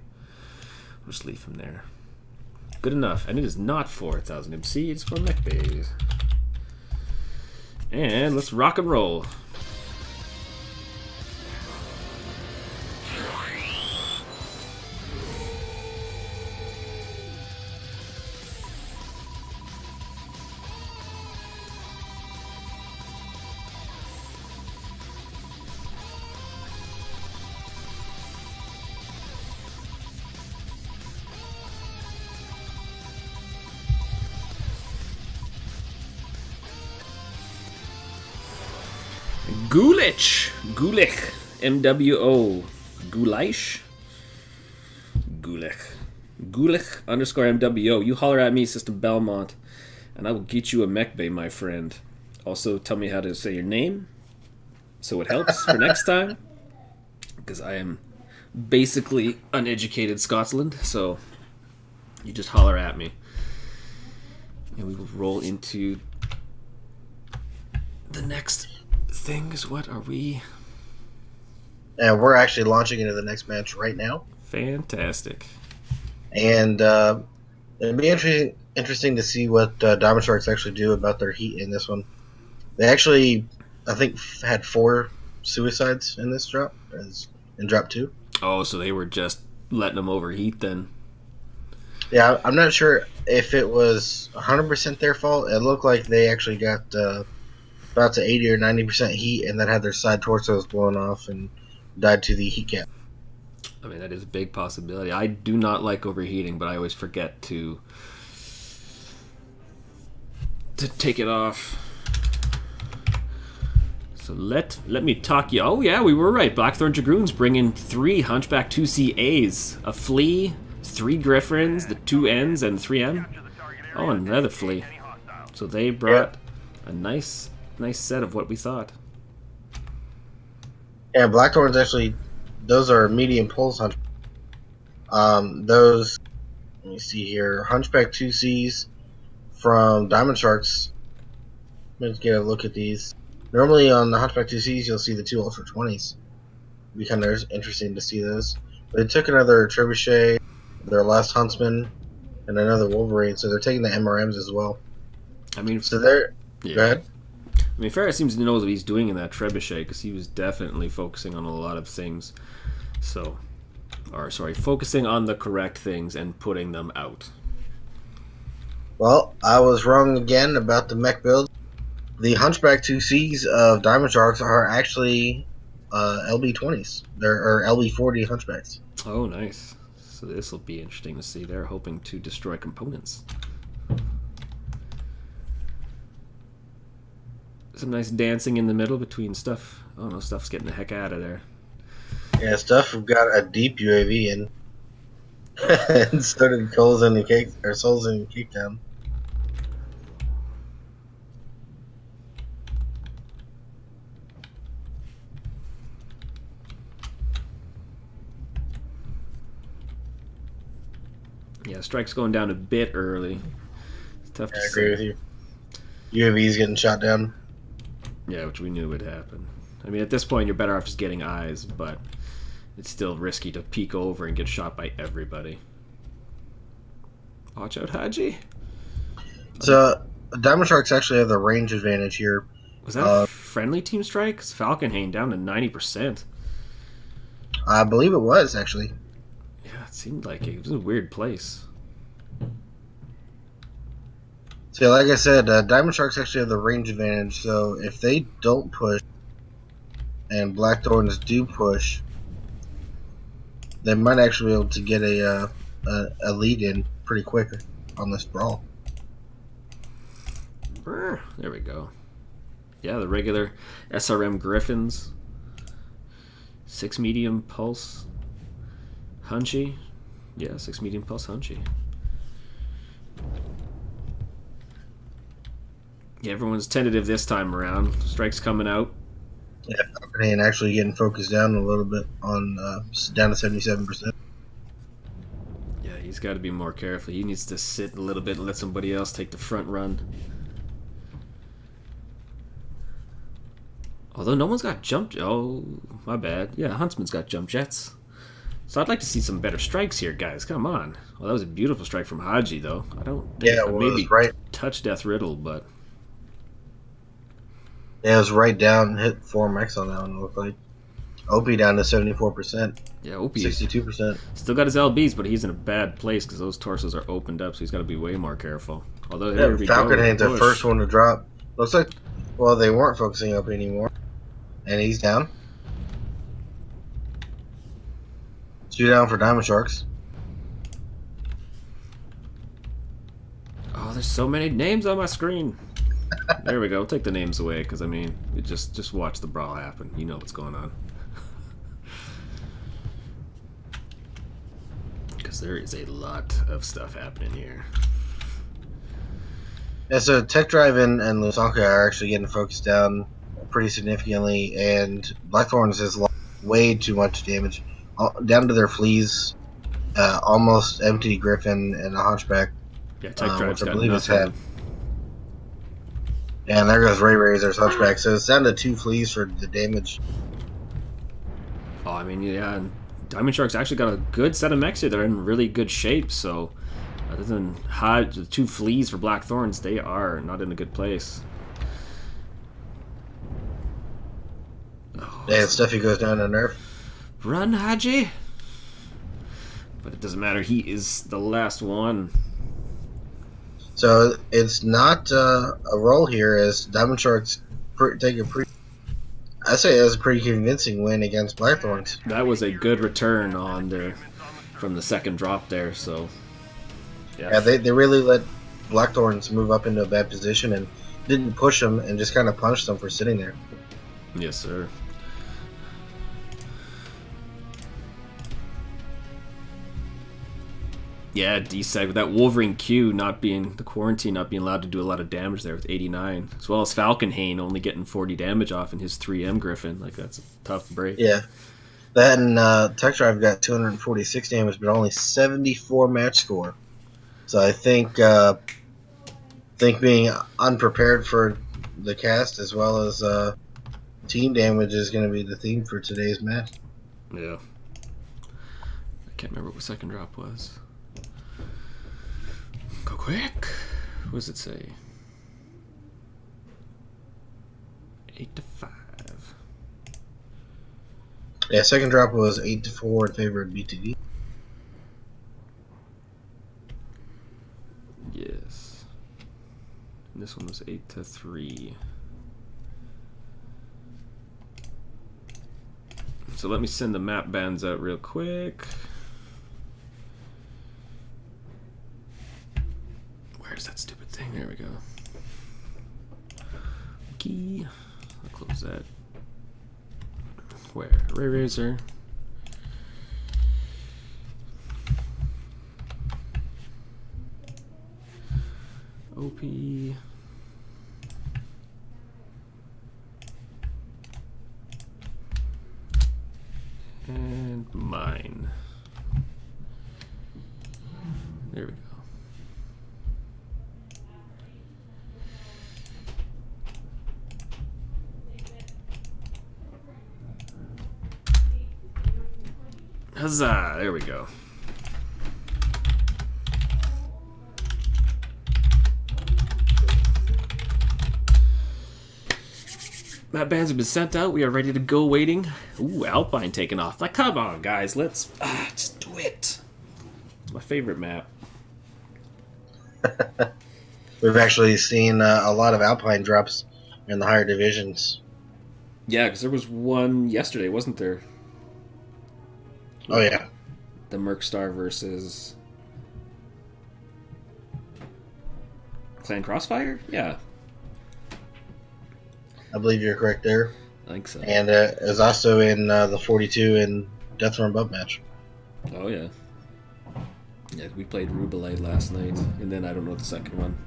We'll just leave him there. Good enough. And it is not 4,000 MC, it's for mech bays. And let's rock and roll. Gulich, MWO, Gulich underscore MWO. You holler at me, System Belmont, and I will get you a mech bay, my friend. Also, tell me how to say your name, so it helps for next time, because I am basically uneducated Scotland. So you just holler at me, and we will roll into the next things. What are we?
And we're actually launching into the next match right now.
Fantastic.
And it'd be interesting to see what Diamond Sharks actually do about their heat in this one. They actually, I think, had 4 suicides in this drop, in drop 2.
Oh, so they were just letting them overheat then.
Yeah, I'm not sure if it was 100% their fault. It looked like they actually got about to 80 or 90% heat and then had their side torsos blown off and died to the heat cap.
I mean, that is a big possibility. I do not like overheating, but I always forget to take it off. So let me talk you. Oh yeah, we were right. Blackthorn Dragoons bring in 3 Hunchback 2CAs, a Flea, 3 Griffins, the 2 Ns, and 3M. Oh, another Flea. So they brought a nice set of what we thought.
Yeah, Blackthorns actually, those are medium pulse hunch. Those, let me see here, Hunchback 2Cs from Diamond Sharks. Let's get a look at these. Normally on the Hunchback 2Cs, you'll see the 2 Ultra 20s. It'd be kind of interesting to see those. They took another Trebuchet, their last Huntsman, and another Wolverine, so they're taking the MRMs as well.
I mean,
so they're...
Yeah.
Go ahead.
I mean, Ferris seems to know what he's doing in that Trebuchet, because he was definitely focusing on a lot of things. Focusing on the correct things and putting them out.
Well, I was wrong again about the mech build. The Hunchback 2Cs of Diamond Sharks are actually LB20s. They're LB40 Hunchbacks.
Oh, nice. So this will be interesting to see. They're hoping to destroy components. Some nice dancing in the middle between stuff. Oh no, stuff's getting the heck out of there.
Yeah, stuff. We've got a deep UAV in. And so did Souls in Cake Town.
Yeah, strike's going down a bit early. It's tough to
I
say.
agree with you. UAV's getting shot down.
Yeah, which we knew would happen. I mean, at this point, you're better off just getting eyes, but it's still risky to peek over and get shot by everybody. Watch out, Haji.
So, Diamond Sharks actually have the range advantage here.
Was that a friendly team strike? 'Cause Falconhain down to 90%.
I believe it was, actually.
Yeah, it seemed like it was a weird place.
So, like I said, Diamond Sharks actually have the range advantage. So, if they don't push and Blackthorns do push, they might actually be able to get a lead in pretty quick on this brawl.
There we go. Yeah, the regular SRM Griffins. 6 medium pulse Hunchy. Yeah, 6 medium pulse Hunchy. Yeah, everyone's tentative this time around. Strike's coming out.
Yeah, Falconhain actually getting focused down a little bit on down to 77%.
Yeah, he's got to be more careful. He needs to sit a little bit and let somebody else take the front run. Although no one's got jump... Oh, my bad. Yeah, Huntsman's got jump jets. So I'd like to see some better strikes here, guys. Come on. Well, that was a beautiful strike from Haji, though. I don't think
Yeah, it was
maybe
right.
touch Death Riddle, but...
Yeah, it was right down, hit 4 max on that one, it looked like. Opie down to 74%.
Yeah, Opie
62%.
still got his LBs, but he's in a bad place because those torsos are opened up, so he's got to be way more careful. Although here we go.
Falconhain's the
Push.
first one to drop. Looks like, well, they weren't focusing Opie anymore. And he's down. 2 down for Diamond Sharks.
Oh, there's so many names on my screen. There we go. Take the names away, because I mean, just watch the brawl happen. You know what's going on. Because there is a lot of stuff happening here.
Yeah, so Tech Drive and Lusanka are actually getting focused down pretty significantly, and Blackthorns has lost way too much damage. Down to their fleas, almost empty Griffin and a Hunchback.
Yeah, Tech Drive's
which I
got
believe is
nothing.
half. And there goes Ray Razor's Hunchback. So it's down to 2 fleas for the damage.
Oh, I mean, yeah, and Diamond Shark's actually got a good set of mechs here. They're in really good shape, so other than the 2 fleas for Blackthorns, they are not in a good place. Oh,
Yeah, Stuffy goes down to nerf.
Run, Haji! But it doesn't matter. He is the last one.
So it's not a roll here as Diamond Sharks take a I say it was a pretty convincing win against Blackthorns.
That was a good return on there from the second drop there. So
Yeah, they really let Blackthorns move up into a bad position and didn't push them and just kind of punished them for sitting there.
Yes, sir. Yeah, DSAG with that Wolverine Q not being the quarantine, not being allowed to do a lot of damage there with 89, as well as Falconhain only getting 40 damage off in his 3M Griffin. Like, that's a tough break.
Yeah, that and Tech Drive got 246 damage, but only 74 match score. So I think being unprepared for the cast as well as team damage is going to be the theme for today's match.
Yeah. I can't remember what second drop was. Go quick. What does it say? 8-5.
Yeah, second drop was 8-4 in favor of BTD.
Yes. And this one was 8-3. So let me send the map bands out real quick. Where's that stupid thing? There we go. Key. I'll close that. Where? Ray Razor. OP. And mine. There we go. Huzzah! There we go. Map bands have been sent out. We are ready to go waiting. Ooh, Alpine taking off. Like, come on, guys. Let's just do it. It's my favorite map.
We've actually seen a lot of Alpine drops in the higher divisions.
Yeah, because there was one yesterday, wasn't there?
Oh, yeah.
The Mercstar versus Clan Crossfire? Yeah.
I believe you're correct there.
I think so.
And it was also in the 42 in Death Run Bump match.
Oh, yeah. Yeah, we played Rubelite last night, and then I don't know the second one.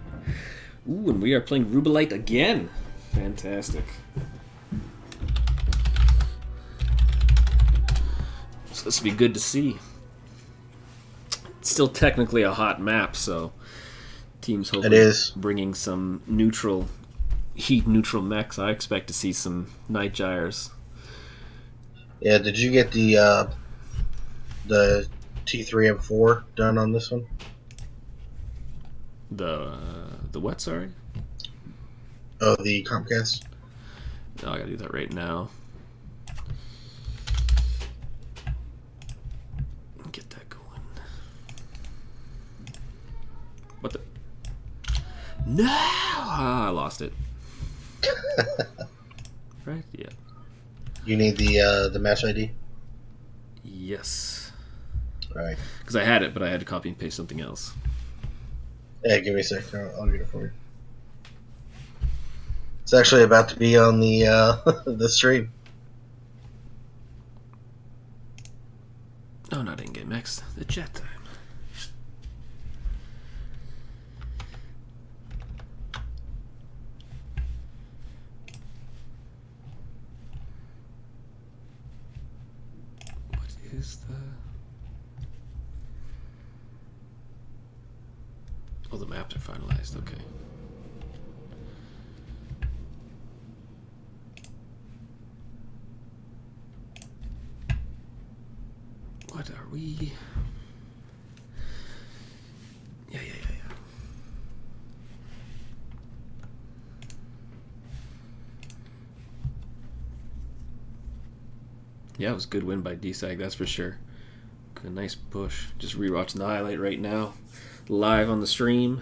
Ooh, and we are playing Rubelite again. Fantastic. So this will be good to see. It's still technically a hot map, so teams hopefully bringing some heat neutral mechs. I expect to see some Night Gyres.
Yeah, did you get the T3M4 done on this one?
The what? Sorry.
Oh, the Comcast.
No, I gotta do that right now. Get that going. What the? No! Ah, I lost it. Right? Yeah.
You need the match ID?
Yes.
Right.
Because I had it, but I had to copy and paste something else.
Yeah, give me a sec. I'll get it for you. It's actually about to be on the the stream.
Oh, no, I didn't get mixed. The chat time. What is the... Oh, the maps are finalized. Okay. What are we? Yeah. Yeah, it was a good win by DSAG, that's for sure. Good, nice push. Just rewatching the highlight right now. Live on the stream.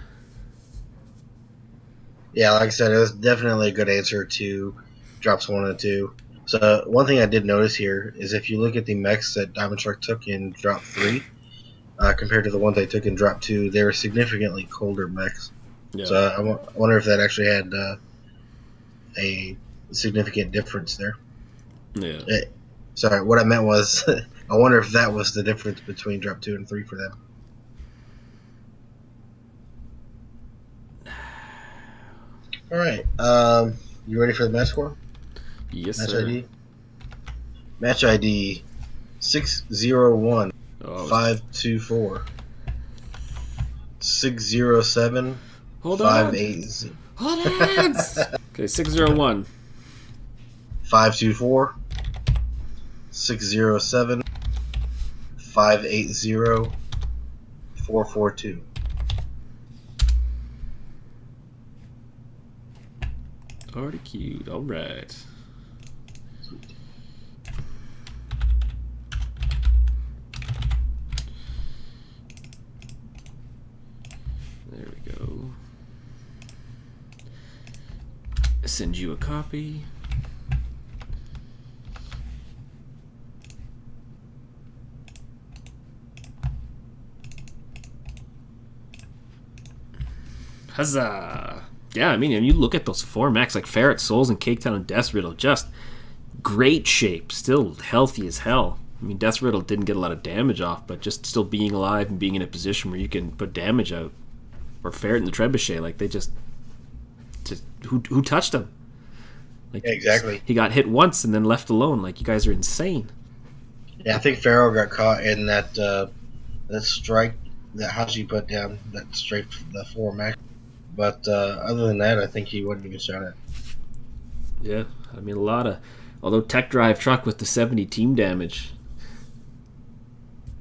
Yeah, like I said, it was definitely a good answer to drops 1 and 2. So one thing I did notice here is if you look at the mechs that Diamond Shark took in drop 3, compared to the ones they took in drop 2, they were significantly colder mechs.
Yeah.
So I wonder if that actually had a significant difference there.
Yeah.
Sorry, what I meant was I wonder if that was the difference between drop 2 and 3 for them. All right, you ready for the match score?
Yes,
Match
sir.
ID. Match ID 601 524 607
Hold on.
580
Hold on. Okay, 601.
524 607 580 442.
Already queued. All right. There we go. Send you a copy. Huzzah! Yeah, I mean, and you look at those 4 mechs like Ferret, Souls, and Caketown and Death Riddle, just great shape, still healthy as hell. I mean, Death Riddle didn't get a lot of damage off, but just still being alive and being in a position where you can put damage out. Or Ferret and the Trebuchet, like they just who touched him? Like,
Yeah, exactly.
He got hit once and then left alone. Like, you guys are insane.
Yeah, I think Pharaoh got caught in that strike that Haji put down, that straight the 4 mech. But other than that, I think he wouldn't even shot it.
Yeah, I mean, a lot of... Although Tech Drive truck with the 70 team damage.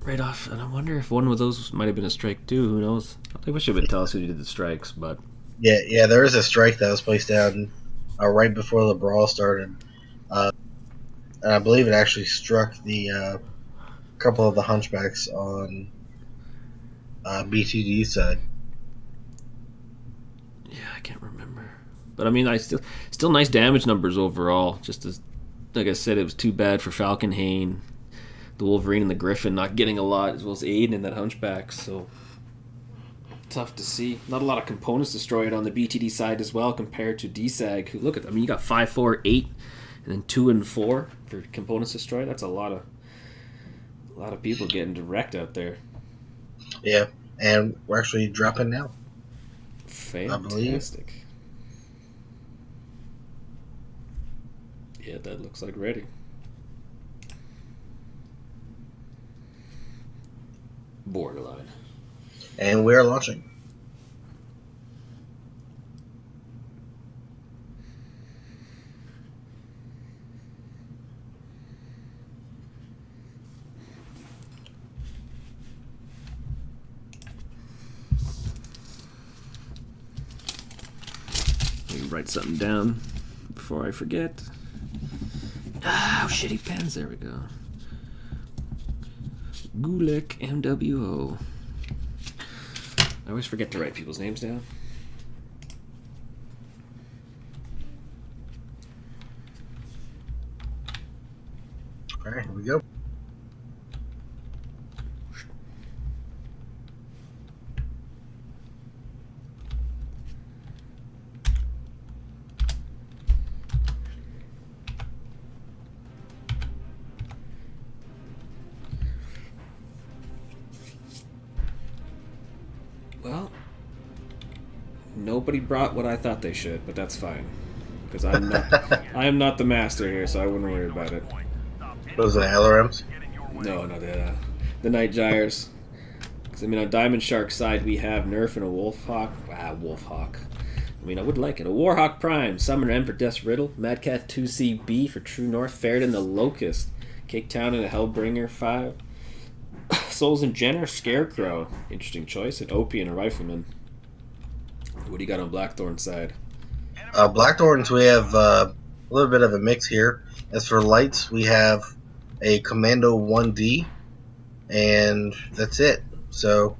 Right off, and I wonder if one of those might have been a strike too, who knows? I wish it would tell us who did the strikes, but...
Yeah, there was a strike that was placed down right before the brawl started. And I believe it actually struck the couple of the hunchbacks on BTD side.
Yeah, I can't remember. But I mean, I still nice damage numbers overall. Just as, like I said, it was too bad for Falcon Hane, the Wolverine, and the Griffin not getting a lot, as well as Aiden and that hunchback, so... Tough to see. Not a lot of components destroyed on the BTD side as well compared to DSAG. Who, look at, I mean, you got 5, 4, 8, and then 2 and 4 for components destroyed. That's a lot of people getting direct out there.
Yeah, and we're actually dropping now.
Fantastic. Yeah, that looks like ready. Borderline.
And we are launching.
Let me write something down before I forget. Ah, shitty pens. There we go. Gulek MWO. I always forget to write people's names down.
All right, here we go.
Well, nobody brought what I thought they should, but that's fine. Because I am not the master here, so I wouldn't worry about it.
Those are the LRMs.
No, the Night Gyres. Because, I mean, on Diamond Shark's side, we have Nerf and a Wolfhawk. Wolfhawk. I mean, I would like it. A Warhawk Prime, Summoner M for Death Riddle, Madcat 2CB for True North, Ferret and the Locust, Caketown and a Hellbringer 5, Souls and Jenner, Scarecrow, interesting choice, and Opie and a Rifleman. What do you got on Blackthorn's side?
Blackthorns, we have a little bit of a mix here. As for lights, we have a Commando 1D, and that's it. So,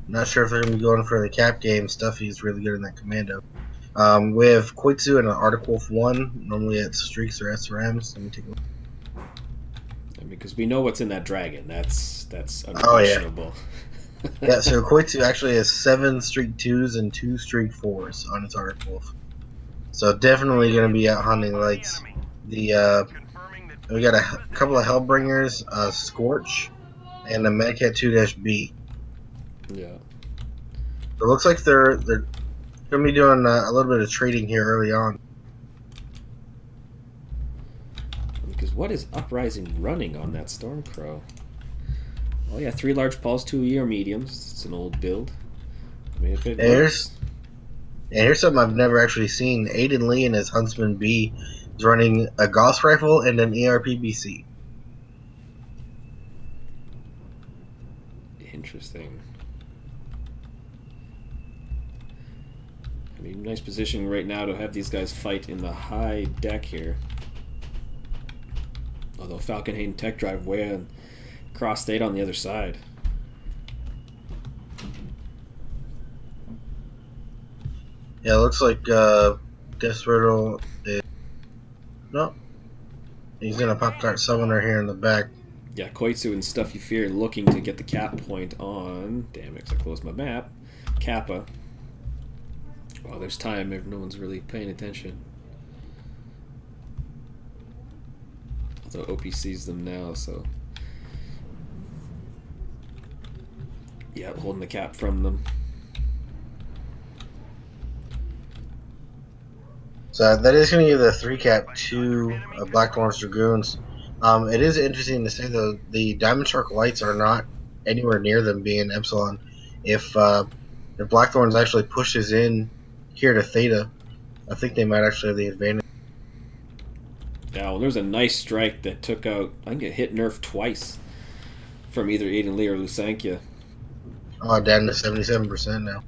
not sure if they're going to be going for the cap game stuff. He's really good in that Commando. We have Koitsu and an Arctic Wolf 1. Normally it's Streaks or SRMs. Let me take a look.
I mean, because we know what's in that dragon. That's unquestionable.
Oh, yeah. Yeah, so Koitsu actually has 7 Streak 2s and 2 Streak 4s on its Arctic Wolf. So definitely going to be out hunting lights. We got a couple of Hellbringers, Scorch, and a Madcat 2-B.
Yeah.
It looks like they're going to be doing a little bit of trading here early on.
Because what is Uprising running on that Stormcrow? Oh yeah, 3 large pulse, 2 ER mediums. It's an old build. I mean, if it works.
Here's something I've never actually seen. Aiden Lee and his Huntsman B is running a Gauss rifle and an ERPBC.
Interesting. I mean, nice position right now to have these guys fight in the high deck here. Although Falcon Hayden Tech Drive way on cross state on the other side.
Yeah, it looks like Death Riddle is... No. He's going to pop Dart Summoner here in the back.
Yeah, Koitsu and Stuff You Fear looking to get the cap point on... Damn it, I closed my map. Kappa. Well, there's time if no one's really paying attention. Although OP sees them now, so... Yeah, holding the cap from them.
So that is going to give the 3 cap to Blackthorn's Dragoons. It is interesting to say, though, the Diamond Shark lights are not anywhere near them being Epsilon. If Blackthorns actually pushes in here to Theta, I think they might actually have the advantage.
Yeah, well, there's a nice strike that took out... I think it hit Nerf twice from either Aiden Lee or Lusankia.
Down to 77% now.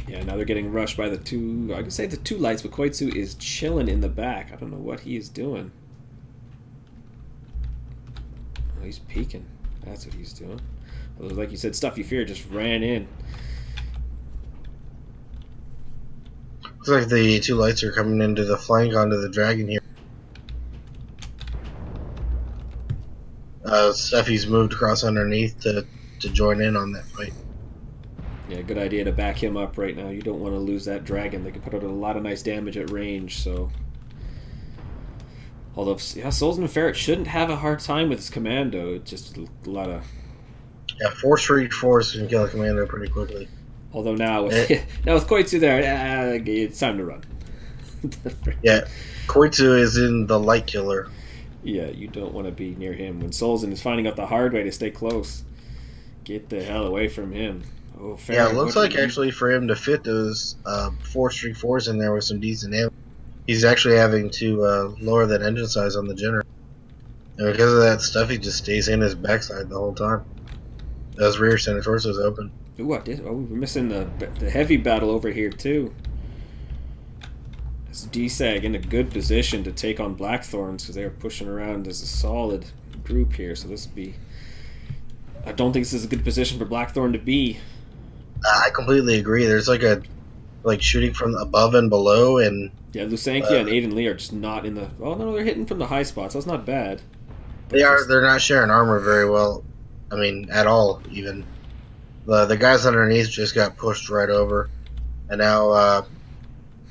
Yeah, now they're getting rushed by the 2... I could say the 2 lights, but Koitsu is chilling in the back. I don't know what he is doing. Oh, he's peeking. That's what he's doing. Although, like you said, Stuffy Fear just ran in.
Looks like the 2 lights are coming into the flank onto the dragon here. Stuffy's moved across underneath to join in on that fight.
Yeah, good idea to back him up right now. You don't want to lose that dragon. They can put out a lot of nice damage at range, so... Although, yeah, Solzman Ferret shouldn't have a hard time with his commando. It's just a lot of...
Yeah, 4 Street Force can kill a commando pretty quickly.
Although now with, now with Koitsu there, it's time to run.
Yeah, Koitsu is in the light killer.
Yeah, you don't want to be near him. When Solzman is finding out the hard way to stay close, get the hell away from him. Oh,
Yeah, it looks like actually for him to fit those 4 Street 4s in there with some decent damage, he's actually having to lower that engine size on the generator. And because of that stuff, he just stays in his backside the whole time. Those rear center torsos open.
Ooh, what? Oh, we're missing the heavy battle over here too. This DSAG in a good position to take on Blackthorns because they're pushing around as a solid group here. So this would be... I don't think this is a good position for Blackthorn to be.
I completely agree. There's like shooting from above and below, and
yeah, Lusankia and Aiden Lee are just not in the... Oh no, they're hitting from the high spots. That's not bad.
they're not sharing armor very well. I mean, at all even. The guys underneath just got pushed right over, and now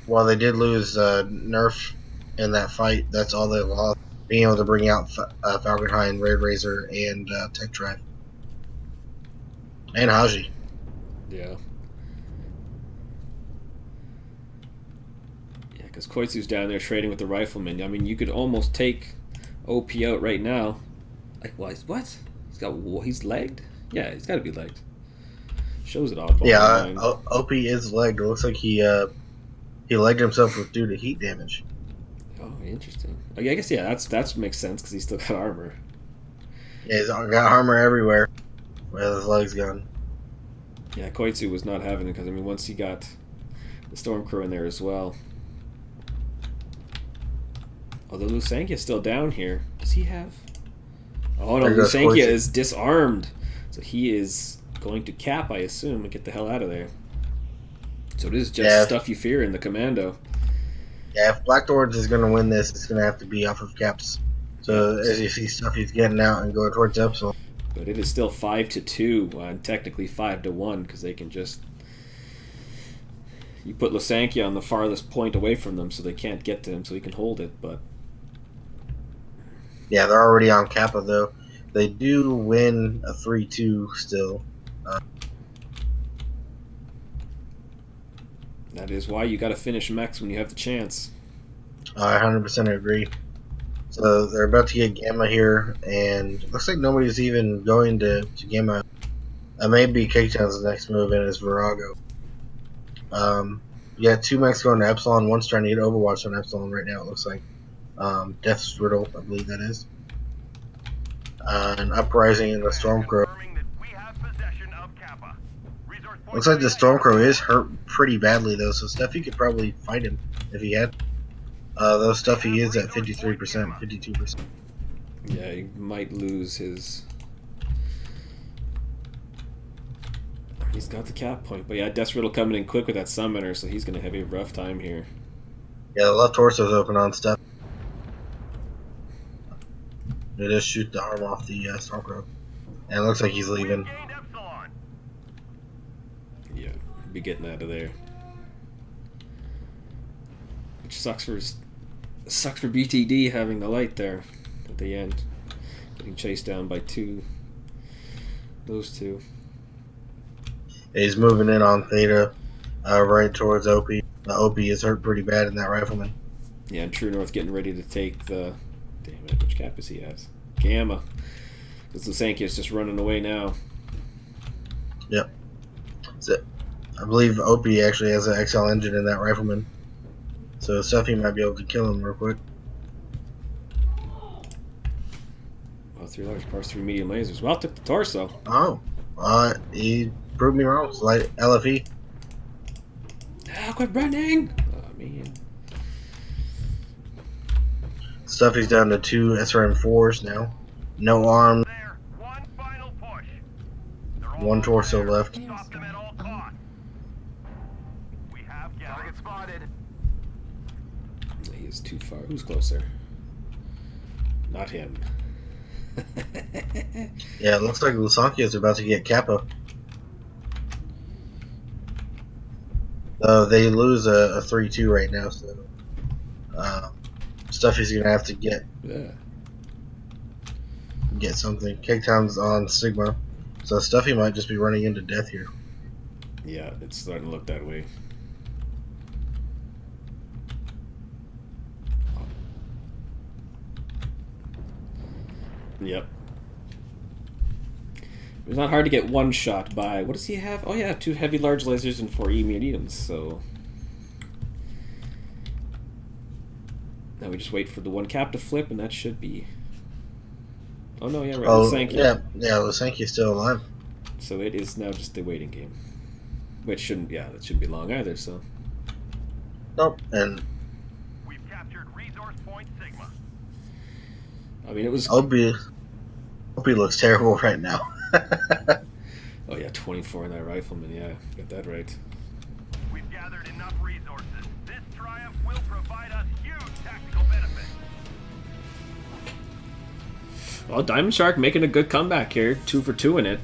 while they did lose Nerf in that fight, that's all they lost. Being able to bring out Falcon High and Raid Razor and Tech Drive and Haji.
Yeah. Yeah, because Koitsu's down there trading with the rifleman. I mean, you could almost take OP out right now. Like, what? He's legged? Yeah, he's got to be legged. Shows it oddball.
Yeah, OP is legged. It looks like he legged himself due to heat damage.
Oh, interesting. I guess, yeah, that makes sense because he's still got armor.
Yeah, he's got armor everywhere with his legs gone.
Yeah, Koitsu was not having it because, I mean, once he got the Storm Crow in there as well. Although Lusankia's still down here. Does he have... Oh, no, Lusankia is disarmed. So he is going to cap, I assume, and get the hell out of there. So it is just Stuff You Fear in the commando.
Yeah, if Blackthorns is going to win this, it's going to have to be off of caps. So as you see stuff, he's getting out and going towards Epsilon.
But it is still 5-2, and technically 5-1, because they can just... You put Lusankia on the farthest point away from them, so they can't get to him, so he can hold it, but...
Yeah, they're already on Kappa, though. They do win a 3-2 still.
That is why you got to finish mechs when you have the chance.
I 100% agree. So they're about to get Gamma here, and it looks like nobody's even going to Gamma. Maybe Caketown's next move in is Virago. Yeah, 2 mechs going to Epsilon. One's trying to get Overwatch on Epsilon right now, it looks like. Death's Riddle, I believe that is. An Uprising in the Stormcrow. Looks like the Stormcrow is hurt pretty badly, though, so Stuffy could probably fight him if he had. Though Stuffy is at 53%, 52%.
Yeah, he might lose his... He's got the cap point, but yeah, Death's Riddle coming in quick with that summoner, so he's going to have a rough time here.
Yeah, the left torso's open on Stuff. They just shoot the arm off the Stormcrow. And it looks like he's leaving.
Yeah, be getting out of there. which sucks for BTD having the light there at the end, getting chased down by those two.
He's moving in on Theta, right towards OP. OP is hurt pretty bad in that rifleman.
Yeah, and True North getting ready to take the... Damn it, which cap is he at? Gamma. Because Lusanki is just running away now.
Yep. So, I believe OP actually has an XL engine in that rifleman. So Stuffy might be able to kill him real quick.
Oh, 3 large parts, 3 medium lasers. Well, took the torso.
Oh. He proved me wrong. It's like LFE.
Ah, quit running! Oh, man.
Stuffy's down to 2 SRM4s now. No arm.
There. One final push.
1 torso left.
Stop them at all costs. We have target spotted.
He is too far. Who's closer? Not him.
Yeah, it looks like Lusanki is about to get Kappa. They lose a 3-2 right now, so Stuffy's gonna have to get something. Kickdown's on Sigma, so Stuffy might just be running into death here.
Yeah, it's starting to look that way. Yep. It's not hard to get one shot by... What does he have? Oh yeah, 2 heavy large lasers and 4 mediums, so... Now we just wait for the 1 cap to flip, and that should be... Oh no, yeah, right, Lusanki.
Yeah, Lusanki's still alive.
So it is now just the waiting game. Which shouldn't... Yeah, that shouldn't be long either, so...
Nope, and...
We've captured resource point Sigma.
I mean, it was...
OP looks terrible right now.
Oh yeah, 24 in that rifleman, yeah, got that right.
We've gathered enough resources. This triumph will provide us huge tactical benefits.
Well, Diamond Shark making a good comeback here, 2 for 2 in it.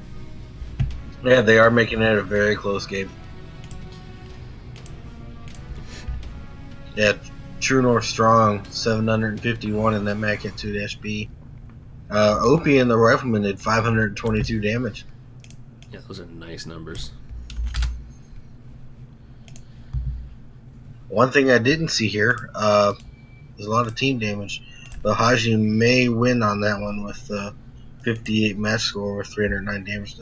Yeah, they are making it a very close game. Yeah, True North strong, 751 in that Mac at 2-B. OP and the rifleman did 522 damage.
Yeah, those are nice numbers.
One thing I didn't see here, there's a lot of team damage. The Haji may win on that one with 58 match score with 309 damage.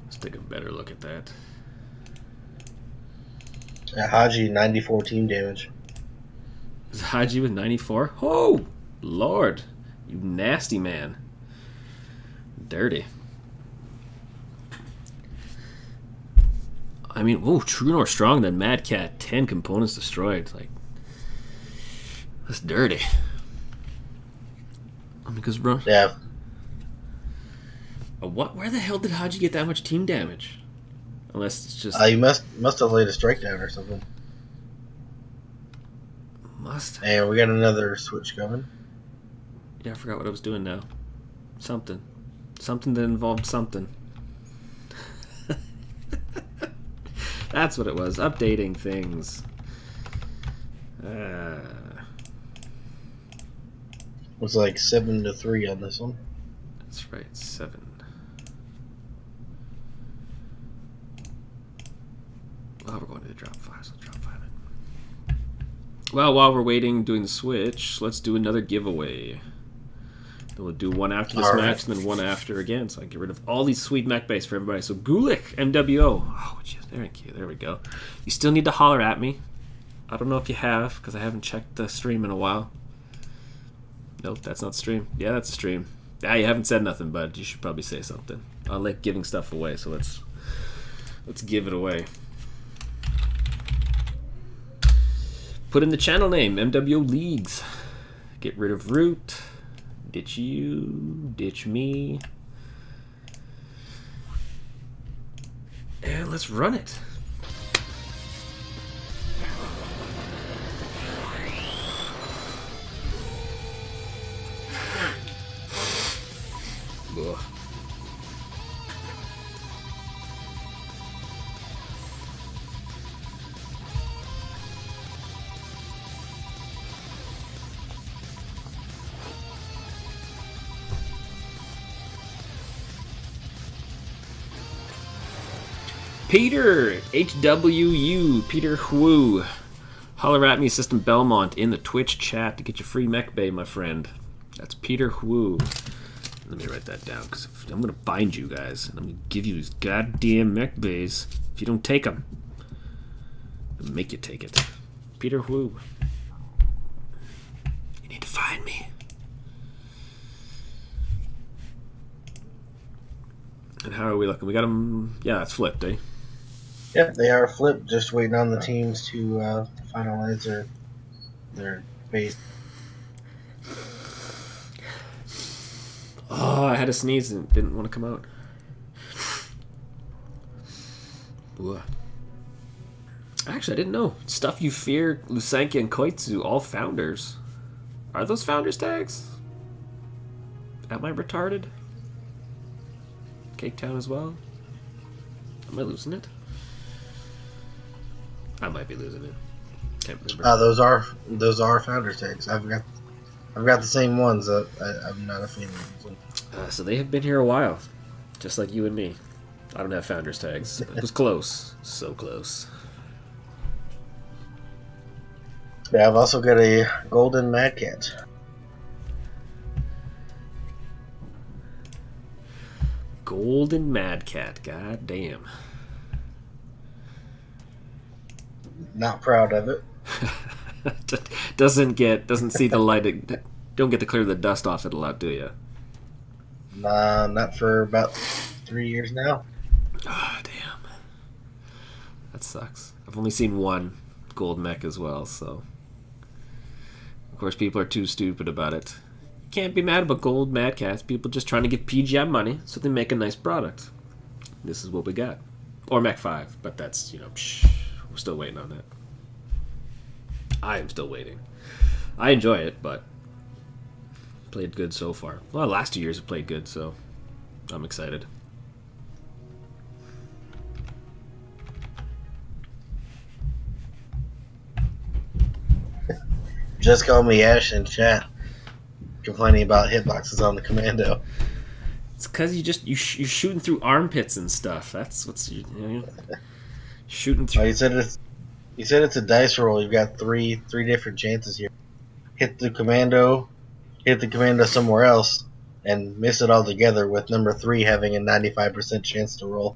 Let's take a better look at that.
Haji 94 team damage.
Is Haji with 94? Oh, Lord. You nasty man. Dirty. I mean, whoa, True North strong, then Mad Cat, 10 components destroyed. Like, that's dirty. Because, bro.
Yeah.
What? Where the hell did Haji get that much team damage? Unless it's just...
You must have laid a strike down or something.
Must.
And we got another switch coming.
Yeah, I forgot what I was doing now. Something that involved something. That's what it was. Updating things.
Looks like 7-3 on this one.
That's right, 7. Well, we're going to the drop 5, so drop 5 it. Well, while we're waiting, doing the switch, let's do another giveaway. Then we'll do one after this match, and then one after again, so I can get rid of all these sweet mech base for everybody. So Gulick, MWO. Oh, thank you. There we go. You still need to holler at me. I don't know if you have, because I haven't checked the stream in a while. Nope, that's not stream. Yeah, that's a stream. Yeah, you haven't said nothing, bud. You should probably say something. I like giving stuff away, so let's give it away. Put in the channel name, MWO Leagues. Get rid of Root. Ditch you. Ditch me. And let's run it. Ugh. Peter HWU Peter Hu, holler at me, System Belmont, in the Twitch chat to get your free mech bay, my friend. That's Peter Hu. Let me write that down because I'm gonna find you guys and I'm gonna give you these goddamn mech bays if you don't take them. I'll make you take it. Peter Hu. You need to find me. And how are we looking? We got them. Yeah, it's flipped, eh?
Yeah, they are flipped. Just waiting on the teams to finalize their base.
Oh, I had a sneeze and didn't want to come out. Ugh. Actually, I didn't know. Stuff You Fear, Lusanki, and Koitsu, all founders. Are those founders tags? Am I retarded? Cake Town as well? Am I losing it? I might be losing it. Can't remember.
Those are founder tags. I've got the same ones. I'm not a fan of them.
So they have been here a while, just like you and me. I don't have founders tags. It was close, so close.
Yeah, I've also got a golden Mad Cat.
Golden Mad Cat, god damn.
Not proud of it.
doesn't see the light. Don't get to clear the dust off it a lot, do you?
Nah, not for about 3 years now.
Oh, damn. That sucks. I've only seen one gold mech as well, so. Of course, people are too stupid about it. You can't be mad about gold Mad Cats. People just trying to give PGM money so they make a nice product. This is what we got. Or Mech 5, but that's, we're still waiting on that. I am still waiting. I enjoy it, but played good so far. Well, the last 2 years have played good, so I'm excited.
Just call me Ash in chat, complaining about hitboxes on the Commando.
It's because you're shooting through armpits and stuff. That's what's shooting through.
Oh, you said it's a dice roll. You've got three different chances here. Hit the Commando somewhere else, and miss it all together, with number 3 having a 95% chance to roll.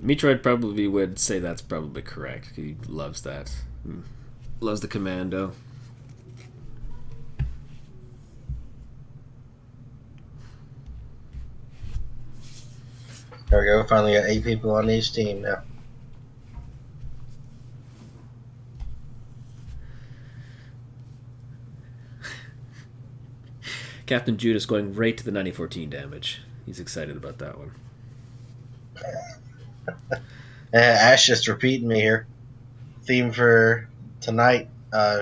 Metroid probably would say that's probably correct. He loves that. Loves the Commando.
There we go. Finally got 8 people on each team now.
Captain Judas going right to the 9014 damage. He's excited about that one.
Ash just repeating me here. Theme for tonight: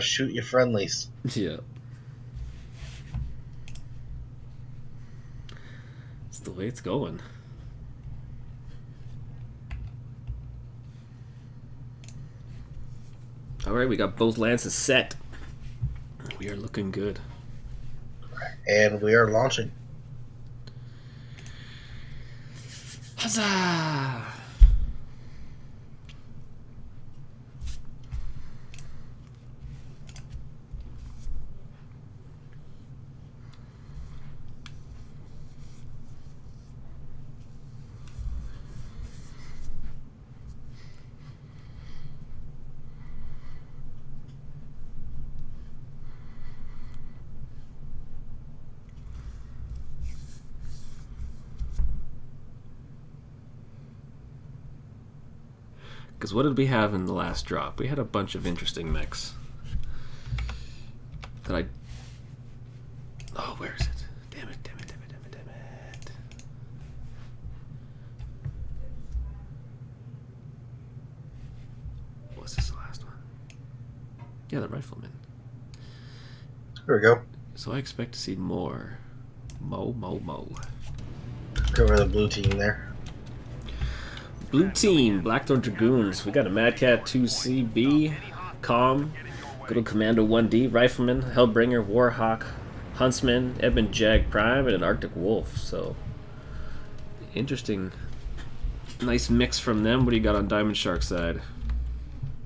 shoot your friendlies.
Yeah. It's the way it's going. Alright, we got both lances set. We are looking good.
And we are launching.
Huzzah! Because what did we have in the last drop? We had a bunch of interesting mechs. That I... Oh, where is it? Damn it. Was this the last one? Yeah, the Rifleman.
Here we go.
So I expect to see more. Mo.
Cover the blue team there.
Blue team, Blackthorn Dragoons. We got a Mad Cat 2CB, Calm, good old Commando 1D, Rifleman, Hellbringer, Warhawk, Huntsman, Edmund Jag Prime, and an Arctic Wolf. So, interesting. Nice mix from them. What do you got on Diamond Shark's side?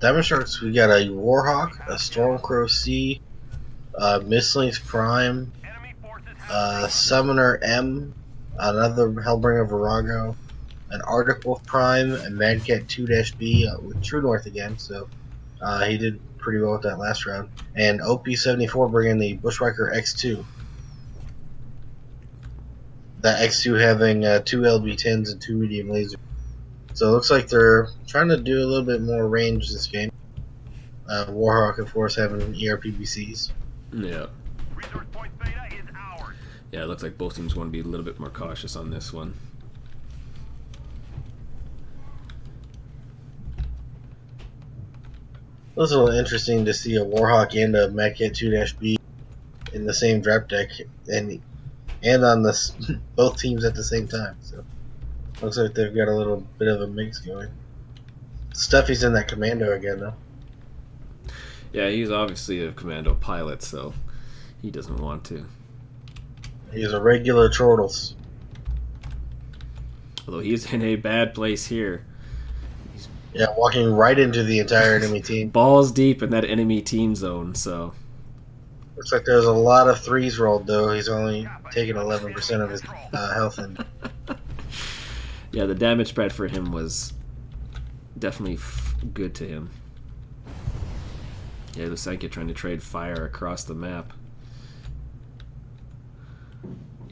Diamond Sharks, we got a Warhawk, a Stormcrow C, Mistlings Prime, Summoner M, another Hellbringer Virago, an Arctic Wolf Prime, and Mad Cat 2-B with True North again, so he did pretty well with that last round. And OP-74 bringing the Bushwhacker X2. That X2 having 2 LB-10s and 2 medium lasers. So it looks like they're trying to do a little bit more range this game. Warhawk, of course, having ERPBCs.
Yeah.
Resource point Beta is ours.
Yeah, it looks like both teams want to be a little bit more cautious on this one.
It was a little interesting to see a Warhawk and a Mad Cat 2-B in the same draft deck and on this both teams at the same time. So looks like they've got a little bit of a mix going. Stuffy's in that commando again though.
Yeah, he's obviously a commando pilot, so he doesn't want to.
He's a regular Chortles.
Although he's in a bad place here.
Yeah, walking right into the entire enemy team.
Balls deep in that enemy team zone, so.
Looks like there's a lot of threes rolled though. He's only taking 11% of his health in.
Yeah, the damage spread for him was definitely good to him. Yeah, Lusanka trying to trade fire across the map.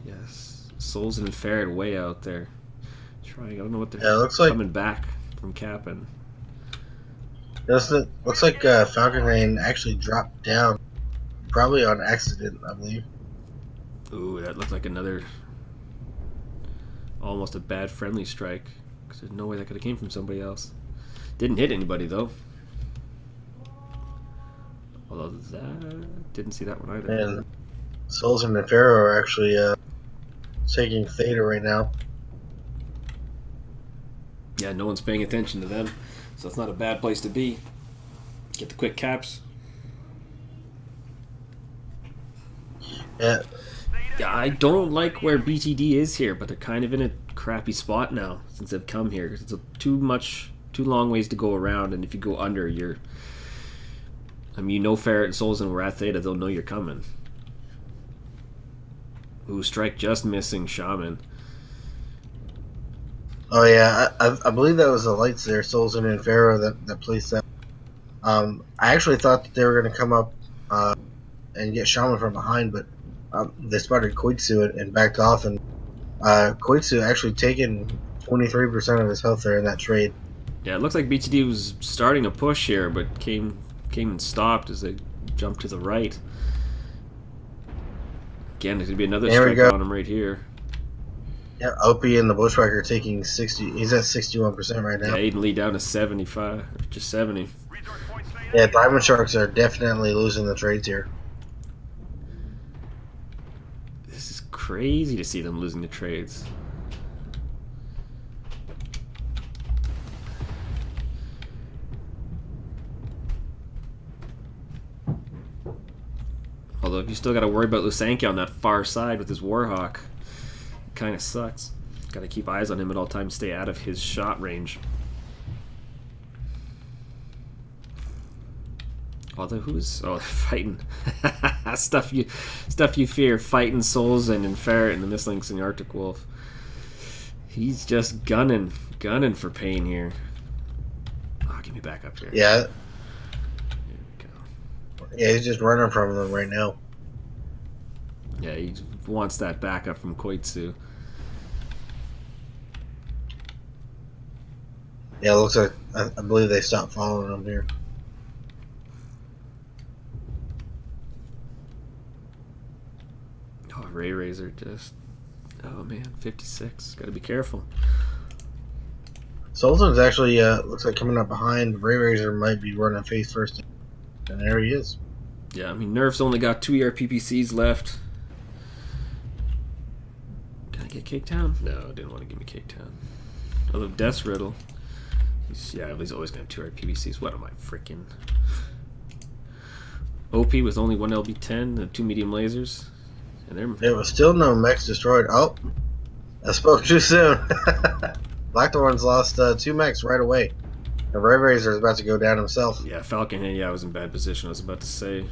Yes, Souls and Ferret way out there. Trying, I don't know what they're
looks like
coming back from capping.
Looks like Falcon Rain actually dropped down, probably on accident, I believe.
Ooh, that looked like another, almost a bad friendly strike. Because there's no way that could have came from somebody else. Didn't hit anybody though. Although that didn't see that one either.
And Souls and Nefero are actually taking Theta right now.
Yeah, no one's paying attention to them, so it's not a bad place to be. Get the quick caps.
Yeah.
Yeah, I don't like where BTD is here, but they're kind of in a crappy spot now since they've come here. It's too long ways to go around, and if you go under, you're. I mean, you know, Ferret and Souls and we're at Theta, they'll know you're coming. Ooh, strike just missing Shaman.
Oh yeah, I believe that was the lights there, Souls and Infero that placed that. I actually thought that they were going to come up and get Shaman from behind, but they spotted Koitsu and backed off, and Koitsu actually taken 23% of his health there in that trade.
Yeah, it looks like BTD was starting a push here, but came and stopped as they jumped to the right. Again, there's going to be another strike on him right here.
Yeah, Opie and the Bushwhacker taking 60. He's at 61% right now.
Yeah, Aiden Lee down to 75, or just 70.
Yeah, Diamond Sharks are definitely losing the trades here.
This is crazy to see them losing the trades. Although if you still got to worry about Lusanka on that far side with his Warhawk, it kind of sucks. Got to keep eyes on him at all times, stay out of his shot range. Although who's fighting stuff you fear, fighting Souls and Ferret and the Mistlinks and the Arctic Wolf. He's just gunning for pain here. Oh, get me back up here.
Yeah.
There we go.
Yeah, he's just running from them right now.
Yeah, he wants that backup from Koitsu.
Yeah, it looks like I believe they stopped following him here.
Oh, Ray Razor just... Oh, man, 56. Got to be careful.
Sultan's actually looks like coming up behind. Ray Razor might be running face first. And there he is.
Yeah, I mean, Nerf's only got 2 ERPPCs left. Can I get Cake Town? No, didn't want to give me Cake Town. Although Death's Riddle. He's always going to have 2 ERPPCs. What am I freaking... OP with only 1 LB10 and 2 medium lasers. And they're...
There was still no mechs destroyed. Oh, I spoke too soon. Blackthorn's lost 2 mechs right away. The Ray Razor is about to go down himself.
Yeah, Falcon, yeah, I was in bad position, I was about to say.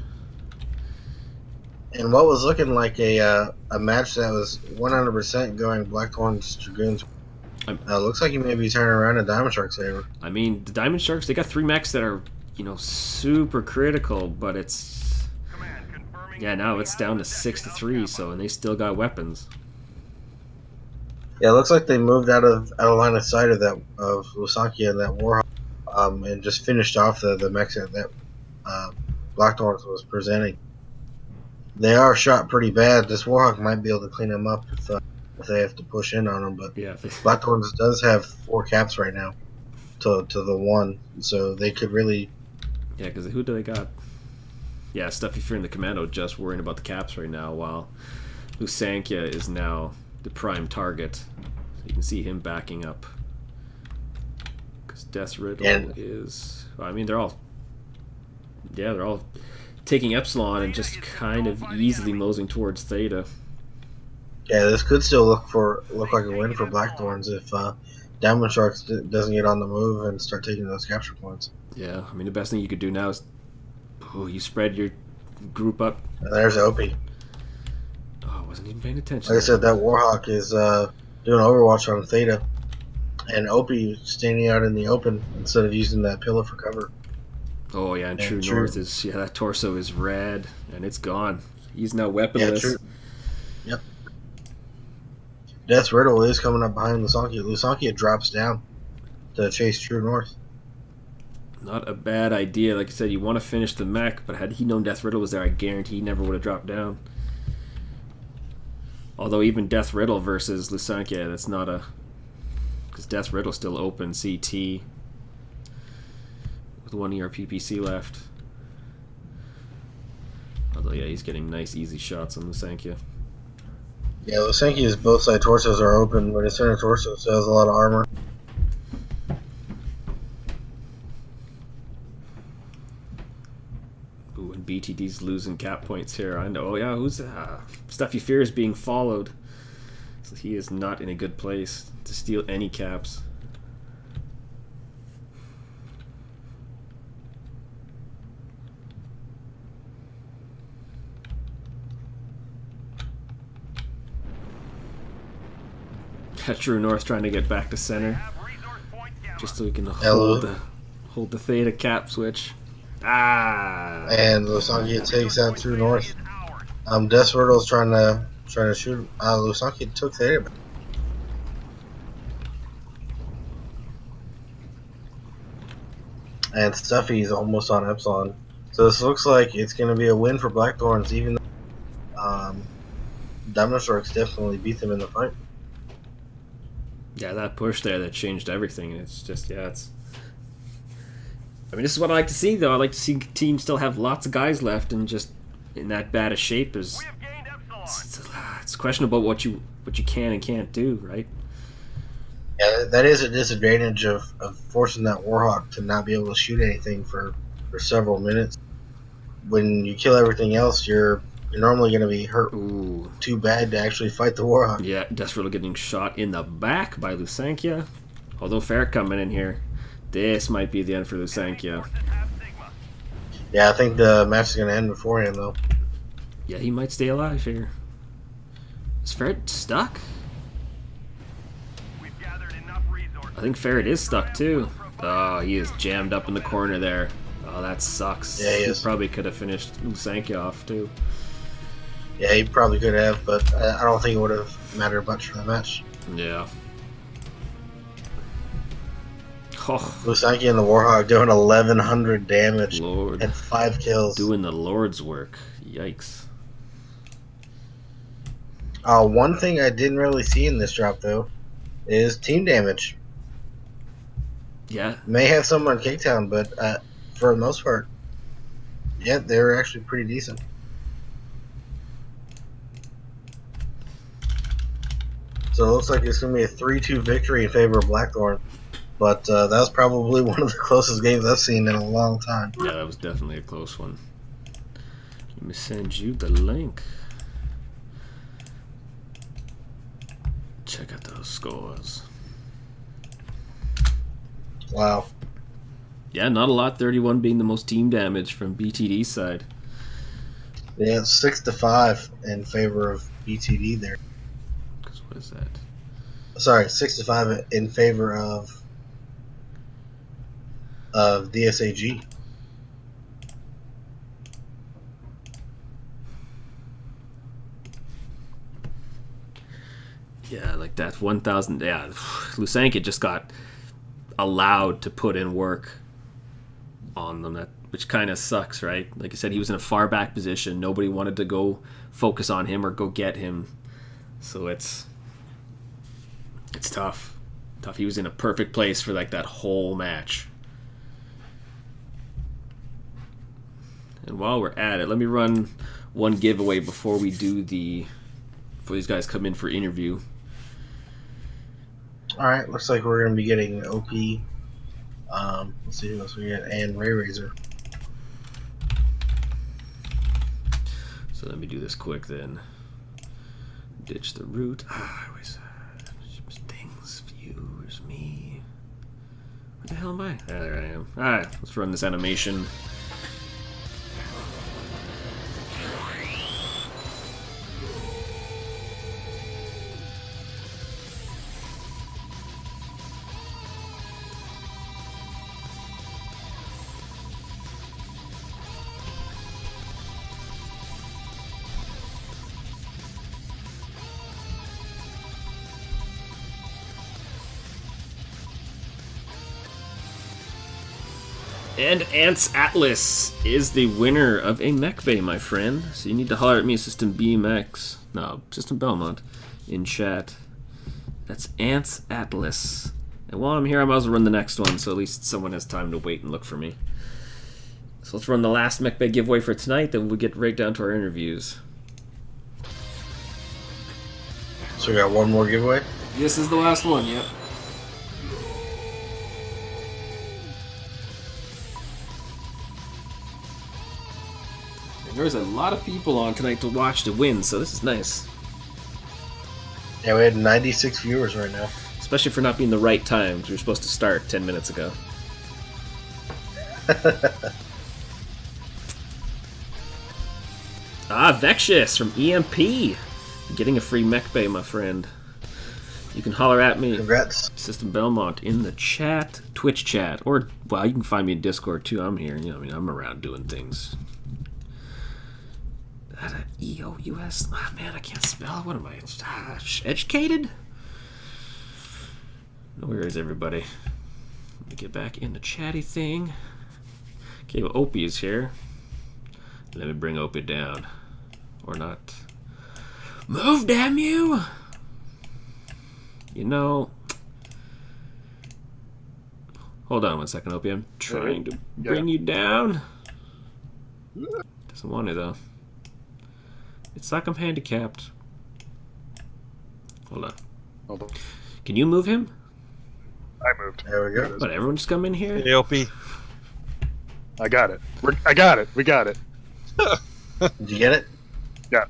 And what was looking like a match that was 100% going Blackthorn's Dragoons. Looks like he may be turning around in Diamond Shark's favor.
I mean, the Diamond Sharks, they got 3 mechs that are, super critical, but it's... Yeah, now it's down to 6-3, so, and they still got weapons.
Yeah, it looks like they moved out of line of sight of Lusankia and that Warhawk, and just finished off the mechs that Blackthorn was presenting. They are shot pretty bad. This Warhawk might be able to clean them up if they have to push in on them, but
Yeah,
Blackthorn does have 4 caps right now to the 1, so they could really...
Yeah, because who do they got? Yeah, Stuffy Fear and the Commando just worrying about the caps right now, while Lusankia is now the prime target. So you can see him backing up. Because Death Riddle is... I mean, they're all... Yeah, they're all taking Epsilon and just kind of easily mosing towards Theta.
Yeah, this could still look like a win for Blackthorns if Diamond Sharks doesn't get on the move and start taking those capture points.
Yeah, I mean, the best thing you could do now is you spread your group up.
And there's OP.
Oh, I wasn't even paying attention.
Like I said, that Warhawk is doing Overwatch on Theta, and OP standing out in the open instead of using that pillar for cover.
Oh yeah, and True North is that torso is red and it's gone. He's now weaponless.
Yeah, true. Yep. Death Riddle is coming up behind Lusankia. Lusankia drops down to chase True North.
Not a bad idea. Like I said, you want to finish the mech, but had he known Death Riddle was there, I guarantee he never would have dropped down. Although even Death Riddle versus Lusankia, that's not a... Because Death Riddle's still open CT. With 1 ERPPC left. Although, yeah, he's getting nice, easy shots on Lusankia.
Yeah, Lusankia's both side torsos are open, but his center torso still has a lot of armor.
Ooh, and BTD's losing cap points here. I know. Oh, yeah, who's... Stuffy Fear is being followed. So he is not in a good place to steal any caps. True North trying to get back to center, just so we can hold the Theta cap switch. Ah!
And Lusankia takes out True North. Death Riddle's trying to shoot. Lusankia took Theta. And Stuffy's almost on Epsilon. So this looks like it's going to be a win for Blackthorns, even though Diamond Sharks definitely beat them in the fight.
Yeah, that push there, that changed everything. And it's just, yeah, it's... I mean, this is what I like to see, though. I like to see teams still have lots of guys left and just in that bad a shape. Is it's questionable what you can and can't do, right?
Yeah, that is a disadvantage of forcing that Warhawk to not be able to shoot anything for several minutes. When you kill everything else, you're normally going to be hurt too bad to actually fight the Warhawk.
Yeah, Death Riddle getting shot in the back by Lusankia. Although Ferret coming in here. This might be the end for Lusankia.
Yeah, I think the match is going to end beforehand, though.
Yeah, he might stay alive here. Is Ferret stuck? I think Ferret is stuck, too. Oh, he is jammed up in the corner there. Oh, that sucks.
Yeah, he is.
Probably could have finished Lusankia off, too.
Yeah, he probably could have, but I don't think it would have mattered much for the match.
Yeah. Oh.
Lusankia and the Warhawk doing 1,100 damage
Lord.
and 5 kills.
Doing the Lord's work. Yikes.
One thing I didn't really see in this drop, though, is team damage.
Yeah.
May have some on Caketown, but for the most part, Yeah, they were actually pretty decent. So it looks like it's going to be a 3-2 victory in favor of Blackthorn. But that was probably one of the closest games I've seen in a long time.
Yeah, that was definitely a close one. Let me send you the link. Check out those scores.
Wow.
Yeah, not a lot. 31 being the most team damage from BTD side.
Yeah, 6-5 in favor of BTD there.
Because what is that?
Sorry, 6-5 in favor of DSAG.
Yeah, like that 1,000. Yeah, Lusanka just got allowed to put in work on them, which kind of sucks, right? Like I said, he was in a far back position. Nobody wanted to go focus on him or go get him. So it's tough. Tough. He was in a perfect place for like that whole match. And while we're at it, let me run one giveaway before these guys come in for interview.
All right, looks like we're going to be getting OP. Let's see who else we get, and Ray Razor.
So let me do this quick then. Ditch the root. Always things, viewers, me. What the hell am I? There I am. Alright, let's run this animation. And Ants Atlas is the winner of a mech bay, my friend. So you need to holler at me, System BMX. No, System Belmont in chat. That's Ants Atlas. And while I'm here, I might as well run the next one, so at least someone has time to wait and look for me. So let's run the last mech bay giveaway for tonight, then we'll get right down to our interviews.
So we got one more giveaway?
This is the last one, yep. There's a lot of people on tonight to watch to win, so this is nice.
Yeah, we had 96 viewers right now.
Especially for not being the right time, because we were supposed to start 10 minutes ago. Vexus from EMP. Getting a free mech bay, my friend. You can holler at me.
Congrats.
System Belmont in the chat, Twitch chat, or, well, you can find me in Discord too. I'm here. I'm around doing things. EOUS. Oh, man, I can't spell. What am I? Educated? Where is everybody? Let me get back in the chatty thing. Okay, well, Opie is here. Let me bring Opie down. Or not. Move, damn you! Hold on one second, Opie. I'm trying to bring you down. Doesn't want to, though. It's like I'm handicapped. Hold on. Can you move him?
I moved.
There we go.
But everyone just come in here?
Hey, Opie.
I got it. I got it. We got it.
Did you get it?
Yeah.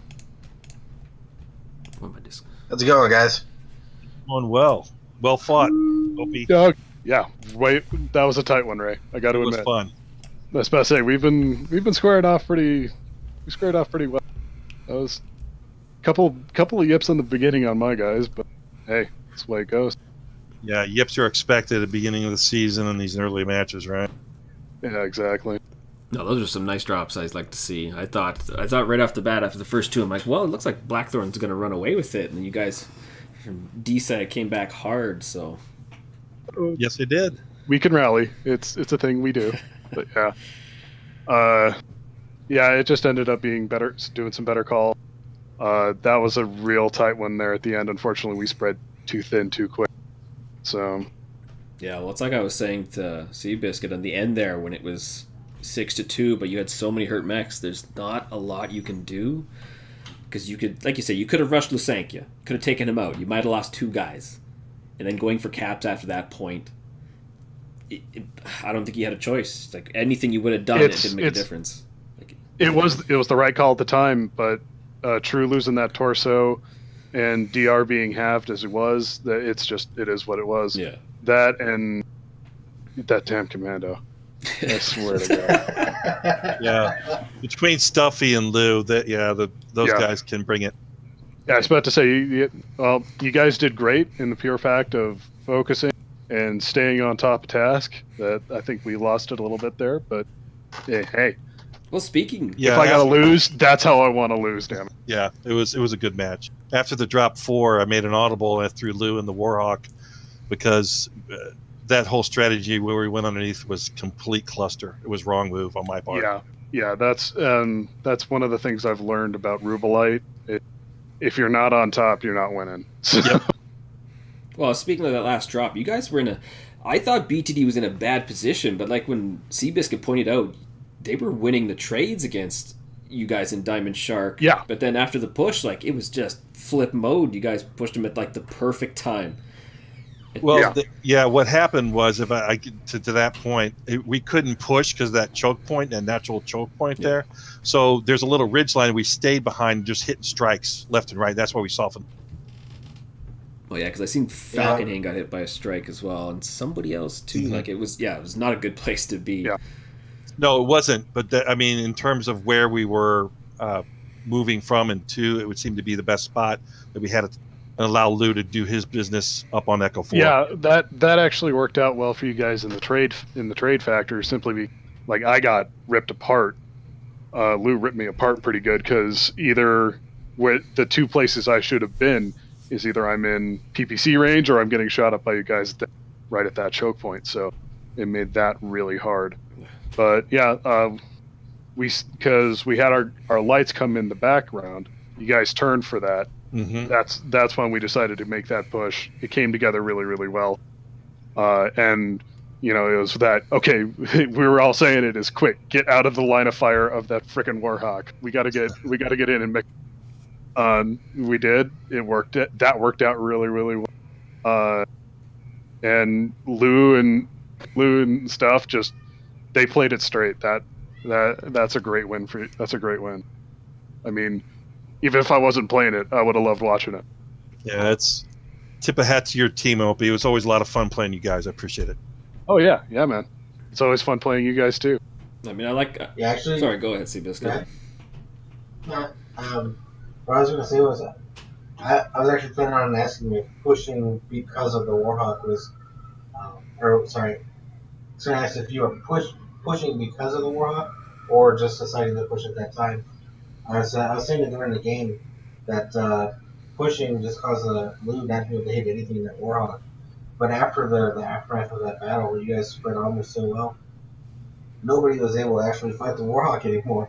What am I just...
How's it going, guys?
Going well. Well fought, Opie.
Yeah. Wait, that was a tight one, Ray. I got to
It was
admit.
fun.
I was about to say we've been squared off pretty. We squared off pretty well. That was a couple of yips in the beginning on my guys, but hey, that's the way it goes.
Yeah, yips are expected at the beginning of the season in these early matches, right?
Yeah, exactly.
No, those are some nice drops I'd like to see. I thought right off the bat after the first two, I'm like, well, it looks like Blackthorn's going to run away with it. And you guys from DSAG came back hard, so...
Yes, they did.
We can rally. It's a thing we do. But yeah, it just ended up being better, doing some better call. That was a real tight one there at the end. Unfortunately, we spread too thin too quick. So...
Yeah, well, it's like I was saying to Seabiscuit on the end there when it was 6-2, but you had so many hurt mechs. There's not a lot you can do because you could, like you say, you could have rushed Lusankia, could have taken him out. You might have lost 2 guys, and then going for caps after that point. I don't think you had a choice. Like anything you would have done, it didn't make a difference. Like,
it was the right call at the time, but True losing that torso and DR being halved as it was, it is what it was.
Yeah.
That and that damn commando. I swear to God.
Yeah, between Stuffy and Lou, those guys can bring it.
Yeah, I was about to say, you guys did great in the pure fact of focusing and staying on top of task. That I think we lost it a little bit there, but hey.
Well, speaking,
if I gotta lose, that's how I want to lose. Damn it.
Yeah, it was a good match. After the drop 4, I made an audible and I threw Lou in the Warhawk because that whole strategy where we went underneath was complete cluster. It was wrong move on my part.
Yeah, that's one of the things I've learned about Rubelite. If you're not on top, you're not winning. So.
Yep.
Well, speaking of that last drop, you guys were I thought BTD was in a bad position, but like when Seabiscuit pointed out, they were winning the trades against you guys in Diamond Shark.
Yeah.
But then after the push, like, it was just flip mode. You guys pushed them at like the perfect time.
Well, what happened was, if I get to that point, we couldn't push because of that choke point, that natural choke point there. So there's a little ridge line. We stayed behind, just hitting strikes left and right. That's why we softened.
Oh yeah, because I seen Falconhane got hit by a strike as well, and somebody else too. Mm-hmm. Like it was not a good place to be.
Yeah.
No, it wasn't. But in terms of where we were moving from and to, it would seem to be the best spot that we had to allow Lou to do his business up on Echo 4.
Yeah, that actually worked out well for you guys in the trade factor. Simply like I got ripped apart. Lou ripped me apart pretty good because either the 2 places I should have been is either I'm in PPC range or I'm getting shot up by you guys right at that choke point. So it made that really hard. But because we had our lights come in the background, you guys turned for that.
Mm-hmm.
That's when we decided to make that push. It came together really, really well. And it was that, okay, we were all saying it is quick, get out of the line of fire of that frickin' Warhawk. We gotta get in and make. We did. It worked. That worked out really, really well. And Lou and stuff they played it straight. That's a great win for you. That's a great win. I mean, even if I wasn't playing it, I would have loved watching it.
Yeah, it's tip of hat to your team, Opie. It was always a lot of fun playing you guys. I appreciate it.
Oh yeah, man. It's always fun playing you guys too.
I mean, I like.
Actually.
Sorry, go ahead, Seabiscuit.
What I was gonna say was, I was actually planning on asking you if pushing because of the Warhawk was, sorry. So I asked if you were pushing because of the Warhawk, or just deciding to push at that time. I was saying during the game that pushing just caused Lou not to be able to hit anything in that Warhawk. But after the aftermath of that battle, where you guys spread armor so well, nobody was able to actually fight the Warhawk anymore.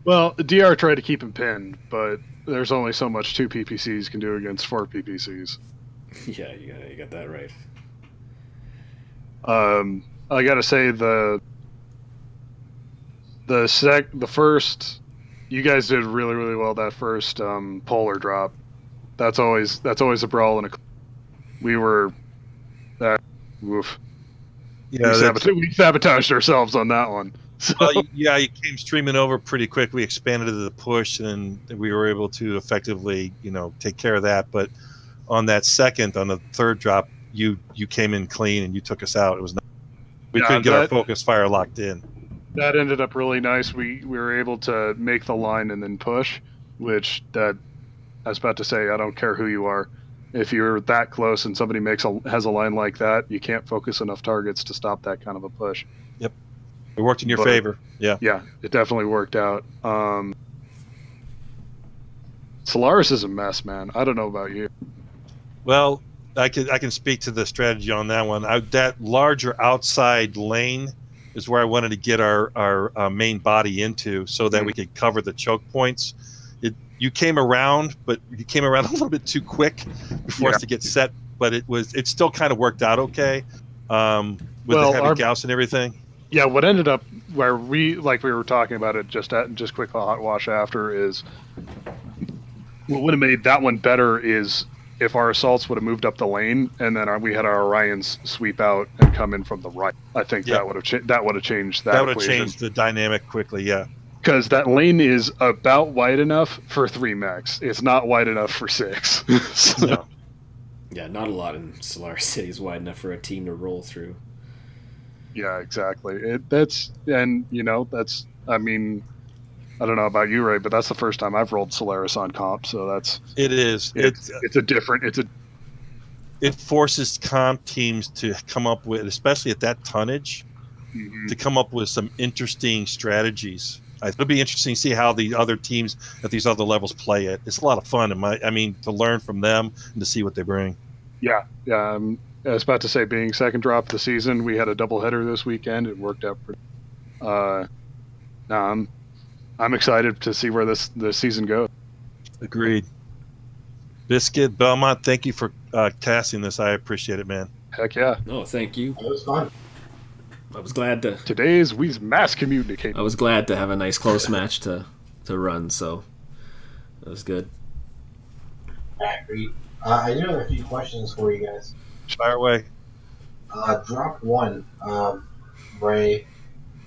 Well, the DR tried to keep him pinned, but there's only so much 2 PPCs can do against 4 PPCs.
Yeah, you got that right.
I gotta say the first, you guys did really, really well that first polar drop. That's always a brawl and we were that woof.
Yeah,
we sabotaged ourselves on that one. So.
You came streaming over pretty quick. We expanded to the push, and we were able to effectively, take care of that. But on that on the third drop, you came in clean and you took us out. It was we couldn't get our focus fire locked in.
That ended up really nice. We were able to make the line and then push, which I was about to say, I don't care who you are. If you're that close and somebody has a line like that, you can't focus enough targets to stop that kind of a push.
Yep. It worked in your favor. Yeah.
Yeah, it definitely worked out. Solaris is a mess, man. I don't know about you.
Well, I can speak to the strategy on that one. That larger outside lane is where I wanted to get our main body into so that we could cover the choke points. You came around, but you came around a little bit too quick for us to get set. But it still kind of worked out okay with the heavy Gauss and everything.
Yeah, what ended up where we were talking about it just quick hot wash after is what would have made that one better is if our assaults would have moved up the lane and then we had our Orions sweep out and come in from the right. I think
Yeah.
that would have changed that
That would have
equation.
changed the dynamic quickly. Yeah.
Because that lane is about wide enough for 3 mechs. It's not wide enough for 6. So-
No.
Yeah, not a lot in Solaris City is wide enough for a team to roll through.
Yeah, exactly. I mean, I don't know about you, Ray, but that's the first time I've rolled Solaris on comp, so
It is. It forces comp teams to come up with, especially at that tonnage, to come up with some interesting strategies. It'll be interesting to see how the other teams at these other levels play it. It's a lot of fun, to learn from them and to see what they bring.
Yeah. I was about to say, being second drop of the season, we had a doubleheader this weekend. It worked out pretty. I'm excited to see where this season goes.
Agreed. Biscuit, Belmont, thank you for casting this. I appreciate it, man.
Heck yeah!
No, thank you.
It was fun.
I was glad to.
Today's we mass communicate.
I was glad to have a nice close match to run. So that was good.
Agreed. I do have a few questions for you guys.
Fire away.
Drop 1, Ray.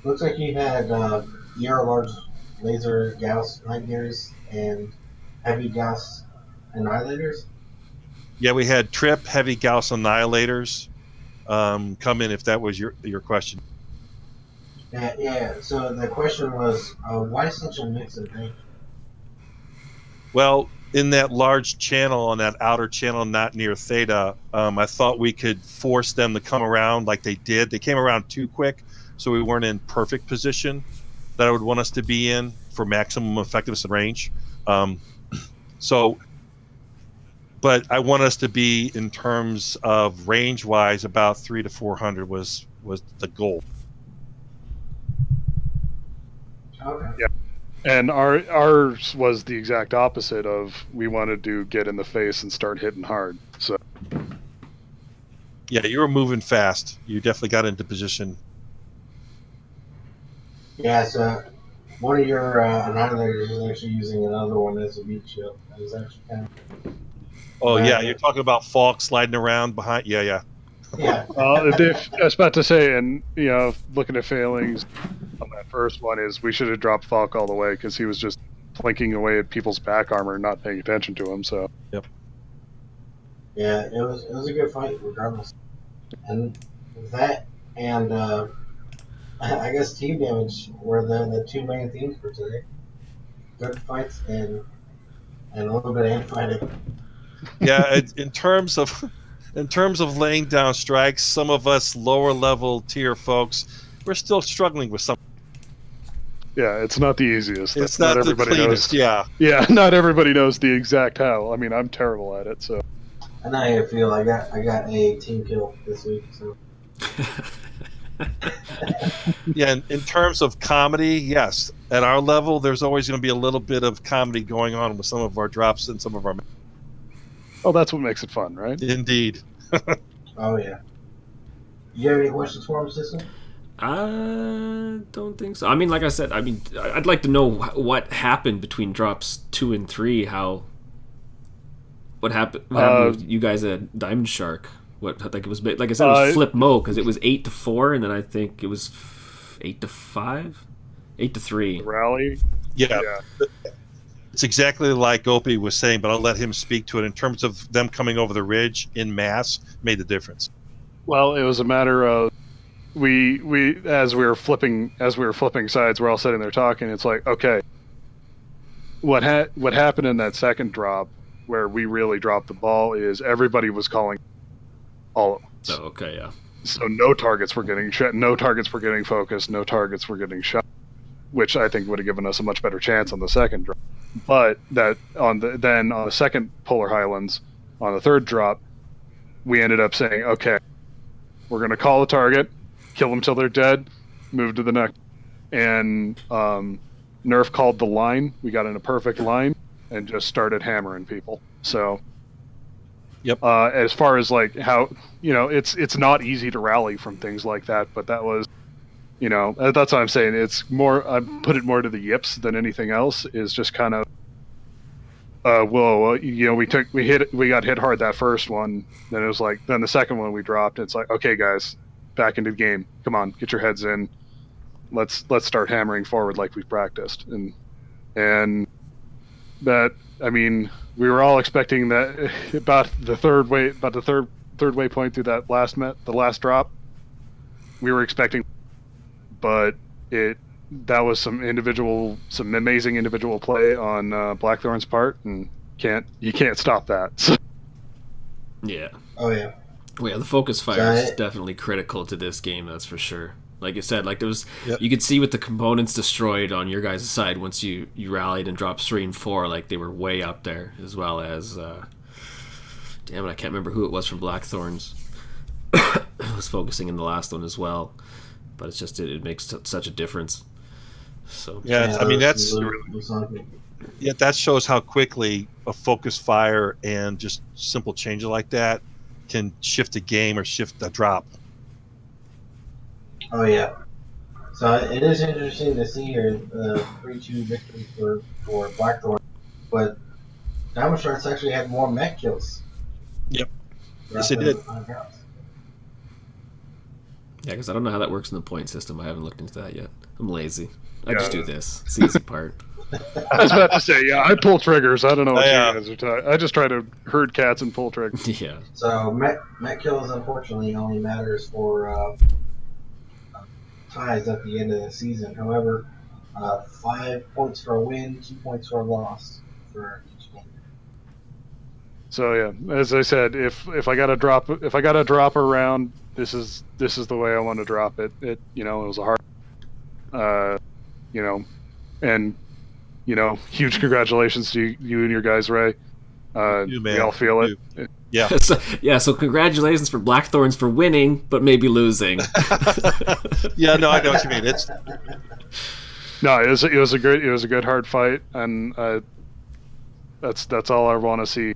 Looks like you had large laser Gauss night gears and heavy Gauss annihilators.
Yeah, we had Trip, Heavy Gauss Annihilators come in if that was your question.
Yeah. So the question was, why such a mix of things?
Well, in that large channel, on that outer channel not near Theta, I thought we could force them to come around like they did. They came around too quick, so we weren't in perfect position that I would want us to be in for maximum effectiveness and range. But I want us to be, in terms of range-wise, about 300 to 400 was the goal.
Okay.
Yeah. And ours was the exact opposite of we wanted to get in the face and start hitting hard. So
Yeah, you were moving fast. You definitely got into position.
Yeah, so one of your annihilators is actually using another one as a beat shield. That was actually kind of...
Oh, yeah, you're talking about Falk sliding around behind. Yeah.
Yeah.
I was about to say, and looking at failings on that first one is we should have dropped Falk all the way because he was just plinking away at people's back armor and not paying attention to him. So
Yep.
Yeah, it was a good fight regardless. And that and I guess team damage were the two main themes for today. Good fights and a little bit of infighting.
Yeah, in terms of laying down strikes, some of us lower level tier folks, we're still struggling with some.
yeah, it's not the easiest.
It's not the
everybody
cleanest.
knows. Yeah, not everybody knows the exact how. I mean, I'm terrible at it. So
I know how you feel. I got a team kill this week. So
Yeah, in terms of comedy, yes. At our level, there's always going to be a little bit of comedy going on with some of our drops and some of our.
oh, that's what makes it fun, right?
Indeed.
oh yeah. You have any questions for him, System?
I don't think so. I mean, like I said, I'd like to know what happened between drops 2 and 3. What happened with you guys at Diamond Shark? It was like I said, it was flip mo because it was 8-4, and then I think it was 8-5, 8-3.
Rally.
Yeah. It's exactly like Opie was saying, but I'll let him speak to it. In terms of them coming over the ridge in mass, made the difference.
Well, it was a matter of we as we were flipping sides, we're all sitting there talking. It's like, okay, what happened in that second drop where we really dropped the ball is everybody was calling all at once.
Oh, okay, yeah.
So no targets were getting shot, no targets were getting focused, no targets were getting shot, which I think would have given us a much better chance on the second drop. But that on the second Polar Highlands, on the third drop, we ended up saying, okay, we're going to call a target, kill them till they're dead, move to the next. And Nerf called the line. We got in a perfect line and just started hammering people. So,
yep.
As far as like how, it's not easy to rally from things like that, but that was That's what I'm saying. It's more, I put it more to the yips than anything else. Is just kind of, we got hit hard that first one. Then it was like, then the second one we dropped. It's like, okay, guys, back into the game. Come on, get your heads in. Let's start hammering forward like we've practiced. And that, I mean, we were all expecting that about the third waypoint through that the last drop. We were expecting, but that was some amazing individual play on Blackthorn's part, and you can't stop that. So.
Yeah.
Oh yeah.
Well, yeah, the focus fire is definitely critical to this game. That's for sure. Like I said, like there was, you could see with the components destroyed on your guys' side once you rallied and dropped 3 and 4, like they were way up there, as well as, damn it, I can't remember who it was from Blackthorns. I was focusing in the last one as well, but it's just it makes such a difference. So
yeah, I mean that shows how quickly a focus fire and just simple change like that can shift a game or shift a drop.
Oh yeah. So it is interesting to see here the 3-2 victory for Blackthorn, but Diamond Sharks actually had more mech kills.
Yep. Yes, it did.
Yeah, because I don't know how that works in the point system. I haven't looked into that yet. I'm lazy. I just do this. It's the easy part.
I was about to say, I pull triggers. I don't know what you guys are talking. I just try to herd cats and pull triggers.
Yeah.
So mech kills unfortunately only matters for ties at the end of the season. However, 5 points for a win, 2 points for a loss for each game.
So yeah, as I said, if I got to drop a round, this is the way I want to drop it. It was a hard, and huge congratulations to you and your guys, Ray.
You, man.
We all feel it.
Yeah.
So congratulations for Blackthorns for winning, but maybe losing.
Yeah, no, I know what you mean.
It was a good hard fight, and that's all I want to see.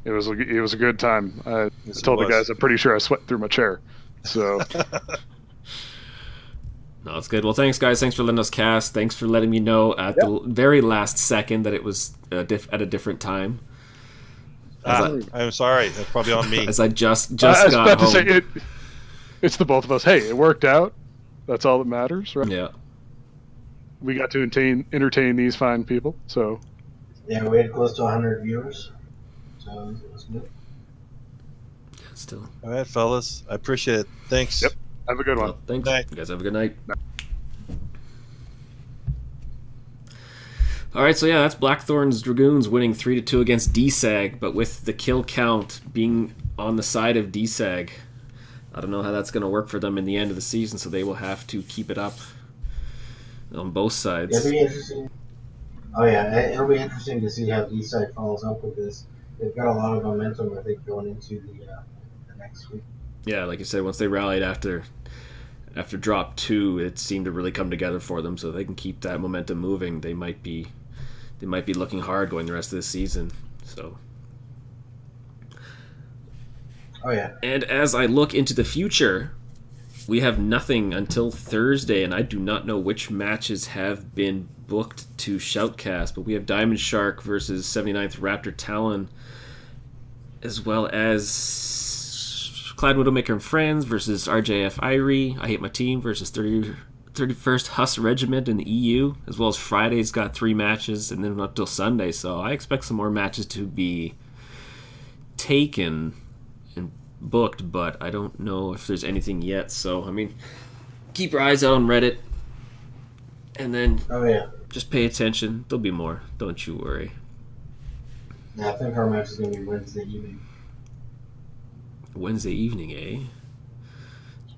It was a good time. I told the guys I'm pretty sure I sweat through my chair. So.
No, it's good. Well, thanks, guys. Thanks for letting us cast. Thanks for letting me know at the very last second that it was at a different time.
I'm sorry. That's probably on me.
As I just
I was
got
about
home.
to say it's the both of us. Hey, it worked out. That's all that matters, right?
Yeah.
We got to entertain these fine people. So.
Yeah, we had close to 100 viewers. So it was good.
Yeah, still.
All right, fellas. I appreciate it. Thanks.
Yep. Have a good one.
Well, thanks.
Night.
You guys have a good night. All right, so yeah, that's Blackthorn's Dragoons winning 3-2 against DSAG, but with the kill count being on the side of DSAG. I don't know how that's going to work for them in the end of the season, so they will have to keep it up on both sides.
It'll be interesting. Oh yeah, it'll be interesting to see how DSAG follows up with this. They've got a lot of momentum, I think, going into the next week.
Yeah, like you said, once they rallied after drop 2, it seemed to really come together for them. So if they can keep that momentum moving, they might be looking hard going the rest of the season. So.
Oh yeah.
And as I look into the future, we have nothing until Thursday, and I do not know which matches have been booked to Shoutcast, but we have Diamond Shark versus 79th Raptor Talon, as well as Cloud Widowmaker and Friends versus RJF Irie, I Hate My Team versus 31st Huss Regiment in the EU, as well as Friday's got 3 matches, and then up till Sunday, so I expect some more matches to be taken and booked, but I don't know if there's anything yet, so, I mean, keep your eyes out on Reddit, and then just pay attention. There'll be more, don't you worry.
Yeah, I think our match is going to be Wednesday evening.
Wednesday evening, eh?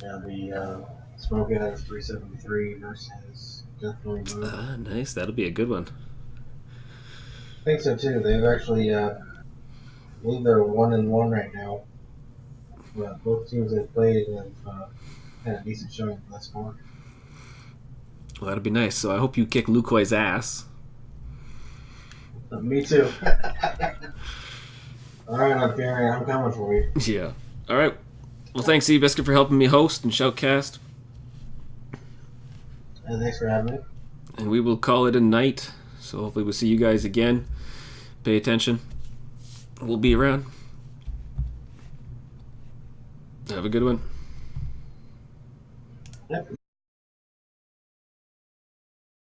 Yeah, the Smoke Out is 373 versus Definitely Move.
Nice, that'll be a good one.
I think so too. They've actually, I believe they're 1-1 right now. But both teams they've played have had a decent showing thus far.
Well, that'll be nice. So I hope you kick Lukoi's ass.
Me too. Alright, I'm coming for you.
Yeah. Alright. Well, thanks, Eve Biscuit, for helping me host and shoutcast.
Thanks for having me.
And we will call it a night. So hopefully we'll see you guys again. Pay attention. We'll be around. Have a good one.
Yep.